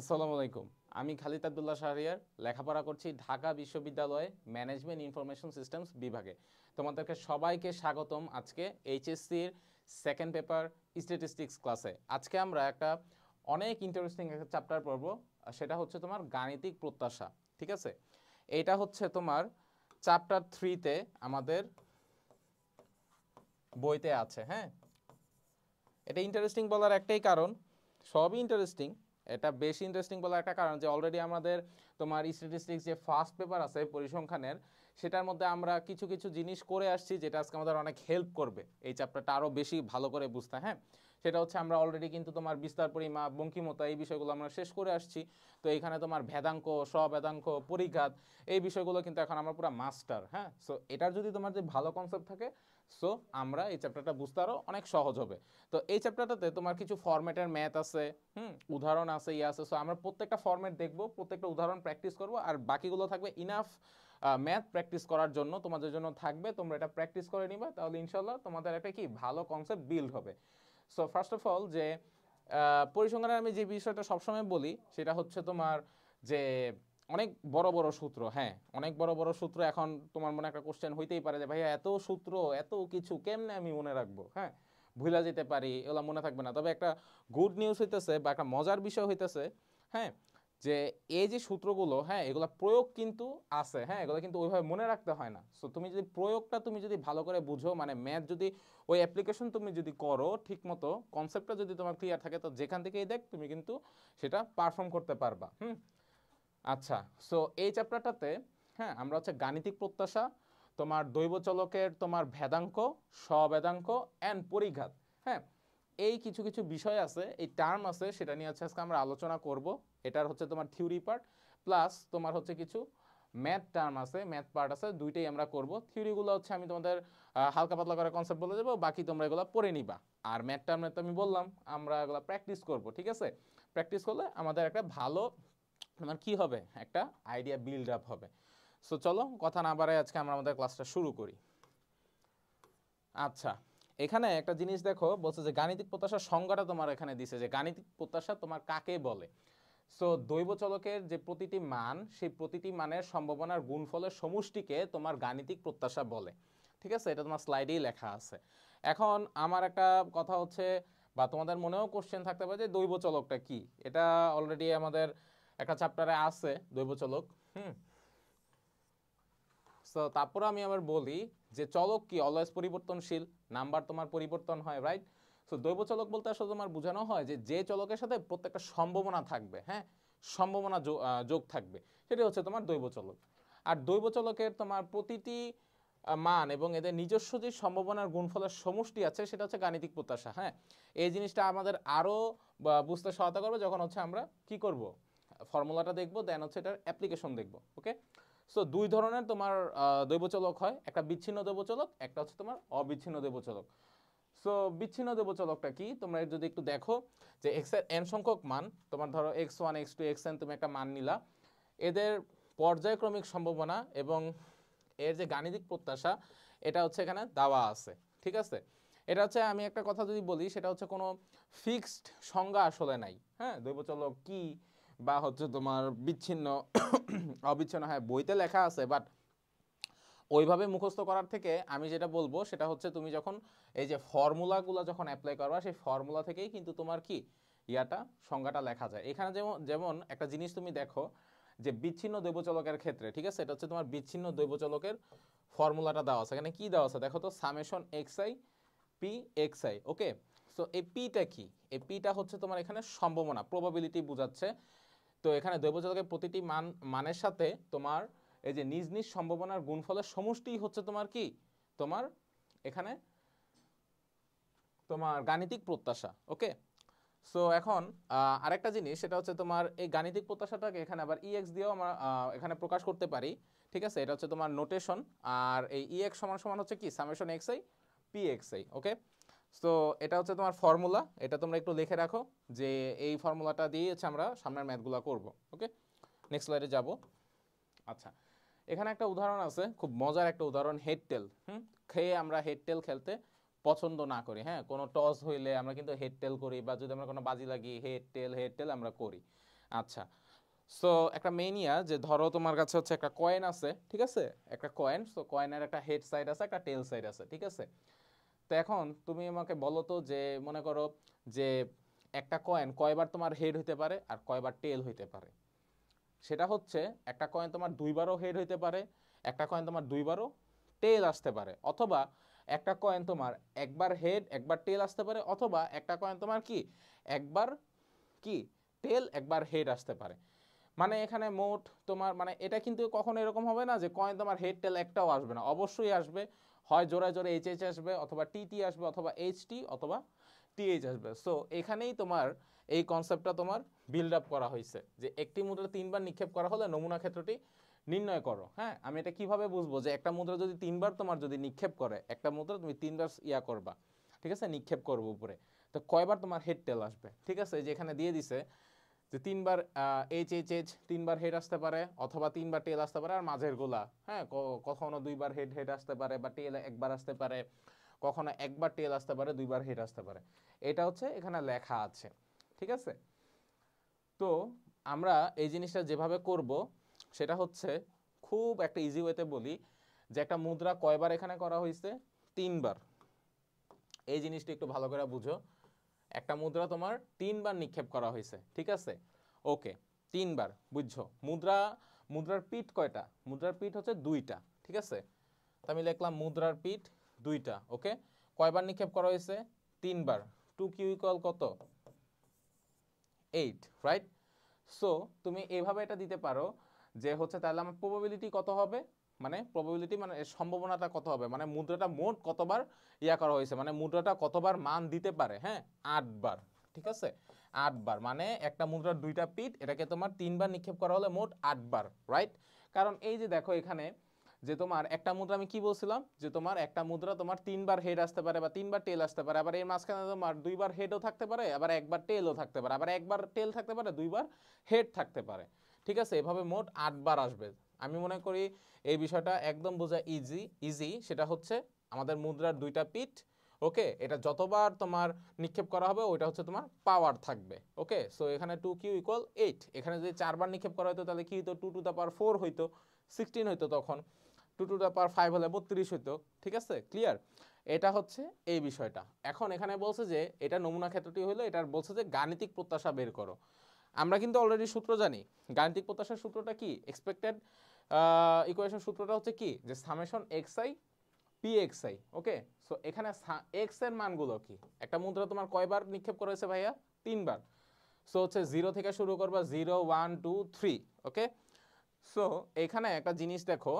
আসসালামু আলাইকুম। আমি খালিদ আব্দুল্লাহ শাহরিয়ার, লেখাপড়া করছি ঢাকা বিশ্ববিদ্যালয়ে ম্যানেজমেন্ট ইনফরমেশন সিস্টেমস বিভাগে। তোমাদেরকে সবাইকে স্বাগতম আজকে এইচএসসির সেকেন্ড পেপার স্ট্যাটিস্টিক্স ক্লাসে। আজকে আমরা একটা অনেক ইন্টারেস্টিং একটা চ্যাপ্টার পড়ব, সেটা হচ্ছে তোমার গাণিতিক প্রত্যাশা। ঠিক আছে, এটা হচ্ছে তোমার চ্যাপ্টার 3-তে আমাদের বইতে আছে। হ্যাঁ, এটা ইন্টারেস্টিং বলার একটাই কারণ, সবই ইন্টারেস্টিং, এটা বেশি ইন্টারেস্টিং বলার একটা কারণ যে অলরেডি আমাদের তোমার স্ট্যাটিস্টিক্স যে ফার্স্ট পেপার আছে পরিসংখ্যানের, সেটার মধ্যে আমরা কিছু কিছু জিনিস করে আসছি যেটা আজকে আমাদের অনেক হেল্প করবে এই চ্যাপ্টারটা আরও বেশি ভালো করে বুঝতে। হ্যাঁ, সেটা হচ্ছে আমরা অলরেডি কিন্তু তোমার বিস্তার পরিমাপ, বঙ্কিমতা, এই বিষয়গুলো আমরা শেষ করে আসছি। তো এইখানে তোমার ভেদাঙ্ক, স্বভেদাঙ্ক, পরিঘাত, এই বিষয়গুলো কিন্তু এখন আমরা পুরো মাস্টার। হ্যাঁ, সো এটার যদি তোমার যে ভালো কনসেপ্ট থাকে, সো আমরা এই চ্যাপ্টারটা বুঝতে আরও অনেক সহজ হবে। তো এই চ্যাপ্টারটাতে তোমার কিছু ফরম্যাটের ম্যাথ আছে, উদাহরণ আছে, আছে। সো আমরা প্রত্যেকটা ফরম্যাট দেখবো, প্রত্যেকটা উদাহরণ প্র্যাকটিস করবো, আর বাকিগুলো থাকবে ইনাফ ম্যাথ প্র্যাকটিস করার জন্য, তোমাদের জন্য থাকবে। তোমরা এটা প্র্যাকটিস করে নিবা, তাহলে ইনশাল্লাহ তোমাদের একটা কি ভালো কনসেপ্ট বিল্ড হবে। সো ফার্স্ট অফ অল, যে পরিসংখ্যানের আমি যে বিষয়টা সবসময় বলি সেটা হচ্ছে তোমার যে অনেক বড় বড় সূত্র। হ্যাঁ, অনেক বড় বড় সূত্র। এখন তোমার মনে একটা কোশ্চেন হইতেই পারে যে ভাইয়া এত সূত্র, এত কিছু কেমনে আমি মনে রাখবো? হ্যাঁ, ভুলা যেতে পারি, এগুলো মনে থাকবে না। তবে একটা গুড নিউজ হইতেছে বা একটা মজার বিষয় হইতেছে, হ্যাঁ, যে এই যে সূত্রগুলো, হ্যাঁ, এগুলো প্রয়োগ কিন্তু আছে। হ্যাঁ, এগুলো কিন্তু ওইভাবে মনে রাখতে হয় না। সো তুমি যদি প্রয়োগটা তুমি যদি ভালো করে বুঝো, মানে ম্যাথ যদি ওই অ্যাপ্লিকেশন তুমি যদি করো ঠিক মতো, কনসেপ্টটা যদি তোমার ক্লিয়ার থাকে, তো যেখান থেকেই দেখ তুমি কিন্তু সেটা পারফর্ম করতে পারবা। আচ্ছা, সো এই চ্যাপ্টারটাতে, হ্যাঁ, আমরা হচ্ছে গাণিতিক প্রত্যাশা, তোমার দৈব চলকের তোমার ভেদাঙ্ক, স্বভেদাঙ্ক অ্যান্ড পরিঘাত, হ্যাঁ, এই কিছু কিছু বিষয় আছে, এই টার্ম আছে, সেটা নিয়ে হচ্ছে আজকে আমরা আলোচনা করব। এটার হচ্ছে তোমার থিওরি পার্ট প্লাস তোমার হচ্ছে কিছু ম্যাথ টার্ম আছে, ম্যাথ পার্ট আছে, দুইটাই আমরা করব। থিওরিগুলো হচ্ছে আমি তোমাদের হালকা পাতলা করে কনসেপ্ট বলে দেবো, বাকি তোমরা এগুলো পড়ে নিবা। আর ম্যাথ টার্মে তো আমি বললাম আমরা এগুলো প্র্যাকটিস করব। ঠিক আছে, প্র্যাকটিস করলে আমাদের একটা ভালো তোমার কি হবে, একটা আইডিয়া বিল্ড আপ হবে। সো চলো কথা না বাড়ায় আজকে আমরা আমাদের ক্লাসটা শুরু করি। আচ্ছা, এখানে একটা জিনিস দেখো, বলছে যে গাণিতিক প্রত্যাশার সংজ্ঞাটা তোমার এখানে দিছে, যে গাণিতিক প্রত্যাশা তোমার কাকে বলে। সো দৈব চলকের যে প্রতিটি মান, সেই প্রতিটি মানের সম্ভাবনার গুণফলের সমষ্টিকে তোমার গাণিতিক প্রত্যাশা বলে। ঠিক আছে, এটা তোমার স্লাইডেই লেখা আছে। এখন আমার একটা কথা হচ্ছে, বা তোমাদের মনেও কোশ্চেন থাকতে পারে যে দৈব চলকটা কি। এটা অলরেডি আমাদের একটা চ্যাপ্টারে আছে দৈব চলক। হুম, সো তারপরে আমি আবার বলি যে চলক কি অলওয়েজ পরিবর্তনশীল, নাম্বার তোমার পরিবর্তন হয়, রাইট? সো দৈব চলক বলতে আসলে তোমার বোঝানো হয় যে যে চলকের সাথে প্রত্যেকটা সম্ভাবনা থাকবে, হ্যাঁ, সম্ভাবনা যোগ থাকবে, সেটা হচ্ছে তোমার দৈব চলক। আর দৈব চলকের তোমার প্রতিটি মান এবং এদের নিজস্ব যে সম্ভাবনার গুণফলের সমষ্টি আছে, সেটা হচ্ছে গাণিতিক প্রত্যাশা। হ্যাঁ, এই জিনিসটা আমাদের আরও বুঝতে সহায়তা করবে যখন হচ্ছে আমরা কি করব, ফর্মুলাটা দেখবো, দেন হচ্ছে এটার অ্যাপ্লিকেশন দেখবো। ওকে, সো দুই ধরনের তোমার দৈবচলক হয়, একটা বিচ্ছিন্ন দৈবচলক, একটা হচ্ছে তোমার অবিচ্ছিন্ন দৈবচলক। সো বিচ্ছিন্ন দৈবচলকটা কি, তোমরা যদি একটু দেখো, যে এক্স এর এন সংখ্যক মান, তোমার ধরো x1 x2 xn, তুমি একটা মান নিলা, এদের পর্যায়ক্রমিক সম্ভাবনা এবং এর যে গাণিতিক প্রত্যাশা, এটা হচ্ছে এখানে দেওয়া আছে। ঠিক আছে, এটা হচ্ছে আমি একটা কথা যদি বলি, সেটা হচ্ছে কোনো ফিক্সড সংজ্ঞা আসলে নাই। হ্যাঁ, দৈবচলক কি বা হচ্ছে তোমার বিচ্ছিন্ন অবিচ্ছিন্ন, হ্যাঁ বইতে লেখা আছে, বাট ওইভাবে মুখস্থ করার থেকে আমি যেটা বলবো সেটা হচ্ছে তুমি যখন এই যে ফর্মুলাগুলো যখন অ্যাপ্লাই করবা, সেই ফর্মুলা থেকেই কিন্তু তোমার কি ইয়াটা সংজ্ঞাটা লেখা যায়। এখানে যেমন যেমন একটা জিনিস তুমি দেখো, যে বিচ্ছিন্ন দৈবচলকের ক্ষেত্রে, ঠিক আছে, এটা হচ্ছে তোমার বিচ্ছিন্ন দৈবচলকের ফর্মুলাটা দেওয়া আছে। এখানে কি দেওয়া আছে দেখো তো, সামেশন এক্সআই পি এক্সআই। ওকে, সো এই পিটা কি, এই পিটা হচ্ছে তোমার এখানে সম্ভাবনা, প্রবাবিলিটি বোঝাচ্ছে। তো এখানে দৈবচলকের প্রতিটি মানের সাথে তোমার এই যে নিজ নিজ সম্ভাবনার গুণফলের সমষ্টি হচ্ছে তোমার কি, তোমার এখানে তোমার গাণিতিক প্রত্যাশা। ওকে, সো এখন আরেকটা জিনিস, সেটা হচ্ছে তোমার এই গাণিতিক প্রত্যাশাটাকে এখানে আবার ইএক্স দিয়েও আমরা এখানে প্রকাশ করতে পারি। ঠিক আছে, এটা হচ্ছে তোমার নোটেশন। আর এই ইএক্স সমান সমান হচ্ছে কি সামেশন এক্সআই পি এক্সআই। ওকে, সো এটা হচ্ছে তোমার ফর্মুলা, এটা তোমরা একটু লিখে রাখো, যে এই ফর্মুলাটা দিয়ে হচ্ছে আমরা সামনের ম্যাথগুলো করব। ওকে, নেক্সট স্লাইডে যাব। আচ্ছা, এখানে একটা উদাহরণ আছে, খুব মজার একটা উদাহরণ, হেড টেল। খেয়ে আমরা হেড টেল খেলতে পছন্দ না করি। হ্যাঁ, কোনো টস হইলে আমরা কিন্তু হেড টেল করি, বা যদি আমরা কোনো বাজি লাগি হেড টেল আমরা করি। আচ্ছা, সো একটা মেনিয়া যে ধরো তোমার কাছে হচ্ছে একটা কয়েন আছে, ঠিক আছে, একটা কয়েন, সো কয়েনের একটা হেড সাইড আছে, একটা টেল সাইড আছে, ঠিক আছে। তো এখন তুমি আমাকে বলো তো যে মনে করো যে একটা কয়েন কয়বার তোমার হেড হইতে পারে আর কয়বার টেল হইতে পারে। সেটা হচ্ছে একটা কয়েন তোমার দুইবারও হেড হইতে পারে, একটা কয়েন তোমার দুইবারও টেল আসতে পারে, অথবা একটা কয়েন তোমার একবার হেড একবার টেল আসতে পারে, অথবা একটা কয়েন তোমার কি একবার কি টেল একবার হেড আসতে পারে। মানে এখানে মোট তোমার মানে এটা কিন্তু কখনো এরকম হবে না যে কয়েন তোমার হেড টেল একটাও আসবে না, অবশ্যই আসবে, হয় জোড়ায় জোড়ে এইচ এইচ আসবে, অথবা টি টি আসবে, অথবা এইচ টি, অথবা টিএইচ আসবে। সো এখানেই তোমার এই কনসেপ্টটা তোমার বিল্ড আপ করা হয়েছে যে একটি মুদ্রা তিনবার নিক্ষেপ করা হলে নমুনা ক্ষেত্রটি নির্ণয় করো। হ্যাঁ, আমি এটা কিভাবে বুঝবো যে একটা মুদ্রা যদি তিনবার তোমার যদি নিক্ষেপ করে, একটা মুদ্রা তুমি তিনবার ইয়া করবা, ঠিক আছে, নিক্ষেপ করবো উপরে, তো কয়বার তোমার হেড টেল আসবে, ঠিক আছে। যে এখানে দিয়ে দিছে যে তিনবার এইচ এইচ এইচ তিনবার হেড আসতে পারে, অথবা তিনবার টেল আসতে পারে, আর মাঝের গোলা হ্যাঁ কখনো দুইবার হেড হেড আসতে পারে, বা টেল একবার আসতে পারে, কখনো একবার টেল আসতে পারে, দুইবার হেড আসতে পারে। এটা হচ্ছে এখানে লেখা আছে, ঠিক আছে। তো আমরা এই জিনিসটা যেভাবে করব সেটা হচ্ছে খুব একটা ইজি ওয়েতে বলি যে একটা মুদ্রা কয়বার এখানে করা হয়েছে, তিনবার। এই জিনিসটা একটু ভালো করে বুঝো, একটা মুদ্রা তোমার তিনবার নিক্ষেপ করা হয়েছে, ঠিক আছে, ওকে, তিনবার বুঝছো। মুদ্রার পিঠ কয়টা, মুদ্রার পিঠ হচ্ছে দুইটা, ঠিক আছে। তো আমি লিখলাম মুদ্রার পিঠ দুইটা, ওকে। কয়বার নিক্ষেপ করা হয়েছে, তিনবার। 2q ইকুয়াল কত, 8, রাইট। সো তুমি এইভাবে এটা দিতে পারো যে হচ্ছে তাহলে আমার প্রবাবিলিটি কত হবে, মানে প্রবাবিলিটি মানে সম্ভাবনাটা কত হবে, মানে মুদ্রাটা মোট কতবার ইয়া করা হয়েছে, মানে মুদ্রাটা কতবার মান দিতে পারে। হ্যাঁ, 8 বার, ঠিক আছে, 8 বার, মানে একটা মুদ্রার দুইটা পিঠ, এটাকে তোমার তিনবার নিক্ষেপ করা হলে মোট 8 বার, রাইট। কারণ এই যে দেখো এখানে যে তোমার একটা মুদ্রা, আমি কি বলছিলাম যে তোমার একটা মুদ্রা তোমার তিনবার হেড আসতে পারে বা তিনবার টেল আসতে পারে, আবার এর মাঝখানে তোমার দুইবার হেডও থাকতে পারে, আবার একবার টেলও থাকতে পারে, আবার একবার টেল থাকতে পারে, দুইবার হেড থাকতে পারে, ঠিক আছে। এভাবে মোট 8 বার আসবে। আমি মনে করি এই বিষয়টা একদম বোঝা ইজি। সেটা হচ্ছে আমাদের মুদ্রার দুইটা পিঠ, ওকে, এটা যতবার তোমার নিক্ষেপ করা হবে ওইটা হচ্ছে তোমার পাওয়ার থাকবে, ওকে। সো এখানে 2q ইকুয়াল 8, এখানে যদি 4 বার নিক্ষেপ করা হতো তাহলে কি হতো, 2 টু দ্য পাওয়ার 4 হইতো, 16 হইতো তখন, 2 টু দ্য পাওয়ার 5 হলে 32 হইতো, ঠিক আছে, ক্লিয়ার। এটা হচ্ছে এই বিষয়টা। এখন এখানে বলছে যে এটা নমুনা ক্ষেত্রটি হলো, এটার বলছে যে গাণিতিক প্রত্যাশা বের করো। আমরা কিন্তু অলরেডি সূত্র জানি, গাণিতিক প্রত্যাশার সূত্রটা কি, এক্সপেক্টেড ইকুয়েশন সূত্রটা হচ্ছে কি, যে সামেশন xi পি xi, ওকে। সো এখানে x এর মানগুলো কি, একটা মুদ্রা তোমার কয়বার নিক্ষেপ করেছে ভাইয়া, তিনবার। সো হচ্ছে 0 থেকে শুরু করবা, 0 1 2 3, ওকে। সো এখানে একটা জিনিস দেখো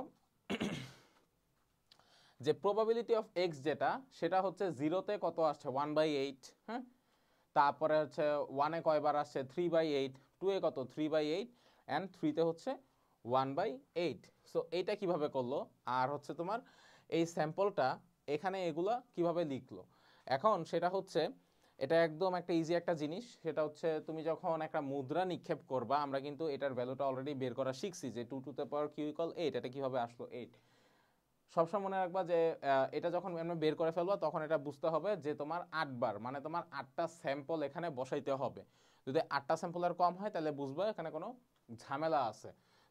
যে প্রবাবিলিটি অফ এক্স যেটা, সেটা হচ্ছে 0-তে কত আসছে, 1/8, হ্যাঁ। তারপরে হচ্ছে 1-এ কয়বার আসছে, 3/8, 2-এ কত, 3/8, অ্যান্ড 3-তে হচ্ছে 1/8। সো এইটা কিভাবে করলো, আর হচ্ছে তোমার এই স্যাম্পলটা এখানে এগুলা কিভাবে লিখলো। এখন সেটা হচ্ছে এটা একদম একটা ইজি একটা জিনিস, সেটা হচ্ছে তুমি যখন একটা মুদ্রা নিক্ষেপ করবা, আমরা কিন্তু এটার ভ্যালুটা অলরেডি বের করা শিখছি যে 2 to the power q equal 8, এটা কিভাবে আসলো 8। সবসময় মনে রাখবা যে এটা যখন আমরা বের করে ফেলবো তখন এটা বুঝতে হবে যে তোমার 8 বার, মানে তোমার 8টা স্যাম্পল এখানে বসাইতে হবে। যদি 8টা স্যাম্পলের কম হয় তাহলে বুঝবে এখানে কোনো ঝামেলা আছে।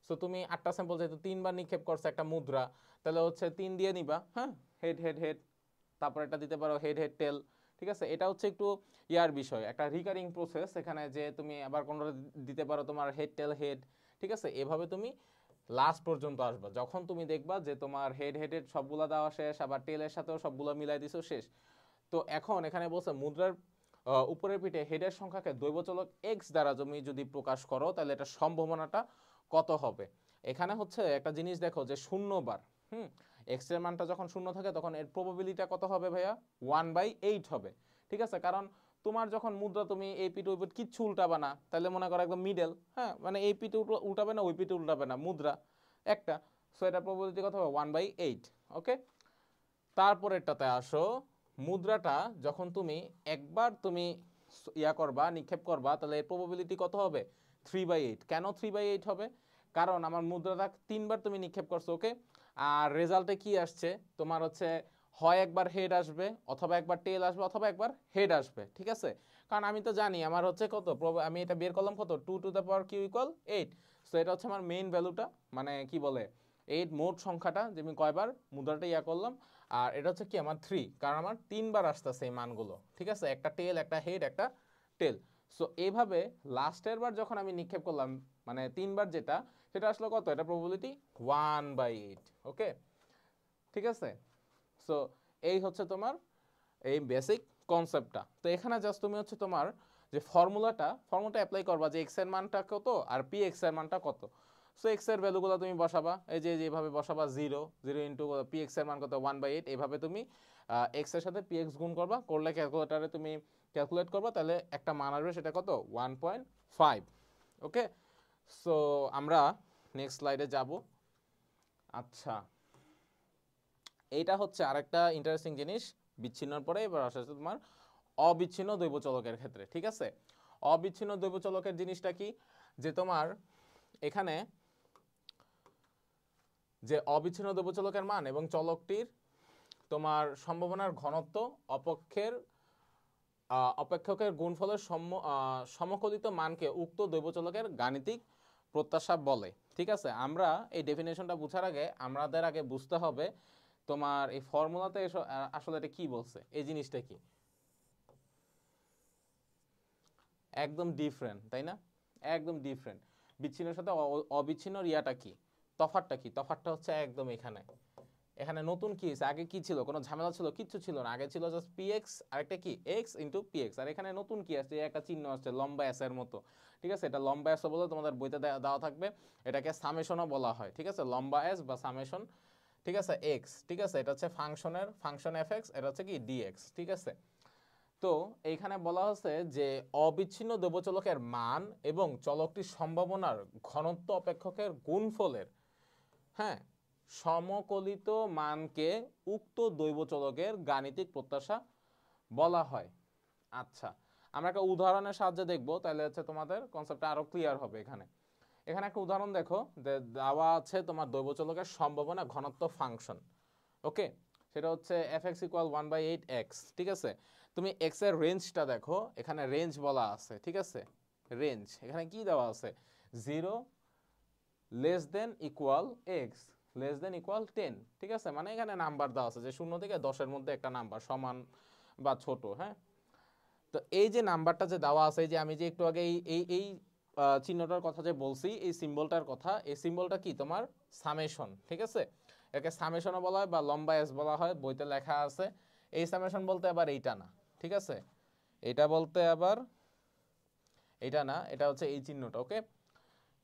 সো তুমি 8টা স্যাম্পল যেহেতু তিনবার নিক্ষেপ করছে একটা মুদ্রা, তাহলে হচ্ছে 3 দিয়ে নিবা, হ্যাঁ, হেড হেড হেড, তারপর এটা দিতে পারো হেড হেড টেল, ঠিক আছে। এটা হচ্ছে একটু ইয়ার বিষয়, একটা রিকারিং প্রসেস এখানে, যে তুমি আবার কোনোটা দিতে পারো তোমার হেড টেল হেড, ঠিক আছে। এভাবে তুমি লাস্ট পর্যন্ত আসবা, যখন তুমি দেখবা যে তোমার হেড হেডের সবগুলা দেওয়া শেষ, আবার টেলের সাথেও সবগুলো মিলাই দিছো শেষ। তো এখন এখানে বলছে মুদ্রার উপরের পিঠে হেডের সংখ্যাকে দৈবচলক এক্স দ্বারা তুমি যদি প্রকাশ করো তাহলে এটা সম্ভাবনাটা কত হবে। এখানে হচ্ছে একটা জিনিস দেখো যে 0 বার, এক্স এর মানটা যখন 0 থাকে তখন এর প্রবাবিলিটিটা কত হবে ভাইয়া, 1/8 হবে, ঠিক আছে। কারণ তোমার যখন মুদ্রা তুমি এই পিঠ ওই পিঠ কিচ্ছু উল্টাবে না, তাহলে মনে করো একদম মিডল, হ্যাঁ, মানে এই পিঠে উল্টাবে না ওই পিঠে উল্টাবে না, মুদ্রা একটা। সো এটা প্রবাবিলিটি কত হবে, 1/8, ওকে। তারপরেরটাতে আসো, মুদ্রাটা যখন তুমি একবার তুমি ইয়া করবা নিক্ষেপ করবা তাহলে এর প্রবাবিলিটি কত হবে, 3/8। কেন 3/8 হবে, কারণ আমার মুদ্রাটা তিনবার তুমি নিক্ষেপ করছো, ওকে। আর রেজাল্টে কি আসছে তোমার হচ্ছে হয় একবার হেড আসবে অথবা একবার টেল আসবে অথবা একবার হেড আসবে, ঠিক আছে? কারণ আমি তো জানি আমার হচ্ছে কত, আমি এটা বের করলাম কত, 2 to the power Q equal 8। So এটা হচ্ছে আমার মেইন ভ্যালুটা, মানে কি বলে 8 মোট সংখ্যাটা, যে আমি কয়বার মুদ্রাটা ইয়া করলাম। আর এটা হচ্ছে কি আমার 3, কারণ আমার 3বার আসতেছে এই মানগুলো, ঠিক আছে? একটা টেল, একটা হেড, একটা টেল। সো এইভাবে লাস্টের বার যখন আমি নিক্ষেপ করলাম, মানে 3বার যেটা, সেটা আসলে কত, এটা প্রবাবিলিটি 1/8। ওকে, ঠিক আছে? সো এই হচ্ছে তোমার এই বেসিক কনসেপ্টটা। তো এখানে জাস্ট তুমি হচ্ছে তোমার যে ফর্মুলাটা অ্যাপ্লাই করবা, যে এক্স এর মানটা কত আর পি এক্স এর মানটা কত। সো এক্স এর ভ্যালুগুলো তুমি বসাবা, এই যে যেভাবে বসাবা 0 ইন্টু পি এক্স এর মান কত 1/8, এইভাবে তুমি এক্স এর সাথে পি এক্স গুণ করবা, করলে ক্যালকুলেটারে তুমি ক্যালকুলেট করবা, তাহলে একটা মান আসবে, সেটা কত 1.5। ওকে, সো আমরা নেক্সট স্লাইডে যাব। আচ্ছা, এইটা হচ্ছে আরেকটা ইন্টারেস্টিং জিনিস বিচ্ছিন্নর পরে। এবার আসে তোমার অবিচ্ছিন্ন দৈব চলকের ক্ষেত্রে, ঠিক আছে? অবিচ্ছিন্ন দৈব চলকের জিনিসটা কি, যে তোমার এখানে যে অবিচ্ছিন্ন দৈব চলকের মান এবং চলকটির তোমার সম্ভাবনার ঘনত্ব অপেক্ষকের গুণফলের সমকলিত মানকে উক্ত দৈব চলকের গাণিতিক প্রত্যাশা বলে, ঠিক আছে? আমরা এই ডেফিনেশনটা বুঝার আগে আমাদের আগে বুঝতে হবে তোমার এই ফর্মুলাতে আসলে এটা কি বলছে, এই জিনিসটা কি একদম ডিফারেন্ট, তাই না? একদম ডিফারেন্ট। বিচ্ছিন্নের সাথে অবিচ্ছিন্ন ইয়াটা কি, তফাৎটা কি? তফাৎটা হচ্ছে একদম এখানে। এখানে নতুন কি হয়েছে, আগে কি ছিল, কোনো ঝামেলা ছিল? কিচ্ছু ছিল না, আগে ছিল জাস্ট পিএক্স আর একটা কি এক্স ইন্টু পিএক্স। আর এখানে নতুন কি আসছে, একটা চিহ্ন আসছে লম্বা এস এর মতো, ঠিক আছে? এটা লম্বা এস বলে তোমাদের বইতে দেওয়া থাকবে, এটাকে সামেশনও বলা হয়, ঠিক আছে? লম্বা এস বা সামেশন, ঠিক আছে? এক্স, ঠিক আছে? এটা হচ্ছে ফাংশন এফ এক্স, এটা হচ্ছে কি ডিএক্স, ঠিক আছে? তো এইখানে বলা হচ্ছে যে অবিচ্ছিন্ন দৈবচলকের মান এবং চলকটির সম্ভাবনার ঘনত্ব অপেক্ষকের গুণফলের, হ্যাঁ, সমকলিত মানকে উক্ত দৈবচলকের গাণিতিক প্রত্যাশা বলা হয়। আচ্ছা, আমরা একটা উদাহরণের সাহায্যে দেখবো, তাহলে হচ্ছে তোমাদের কনসেপ্টটা আরো ক্লিয়ার হবে। এখানে একটা উদাহরণ দেখো, দেওয়া আছে তোমার দৈবচলকের সম্ভাবনা ঘনত্ব ফাংশন। ওকে, সেটা হচ্ছে এফ এক্স ইকুয়াল 1/8x, ঠিক আছে? তুমি এক্স এর রেঞ্জটা দেখো, এখানে রেঞ্জ বলা আছে, ঠিক আছে? রেঞ্জ এখানে কি দেওয়া আছে, 0 less than equal x less than equal 10, ঠিক আছে? মানে এখানে নাম্বার দেওয়া আছে যে 0 থেকে 10-এর মধ্যে একটা নাম্বার সমান বা ছোট, হ্যাঁ? তো এই যে নাম্বারটা যে দেওয়া আছে, যে আমি যে একটু আগে এই চিহ্নটার কথা যে বলছি, এই সিম্বলটার কথা, এই সিম্বলটা কি তোমার সামেশন, ঠিক আছে? একে সামেশনও বলা হয় বা লম্বা এস বলা হয়, বইতে লেখা আছে। এই সামেশন বলতে আবার এইটা না, ঠিক আছে? এটা বলতে আবার এটা না, এটা হচ্ছে এই চিহ্নটা। ওকে,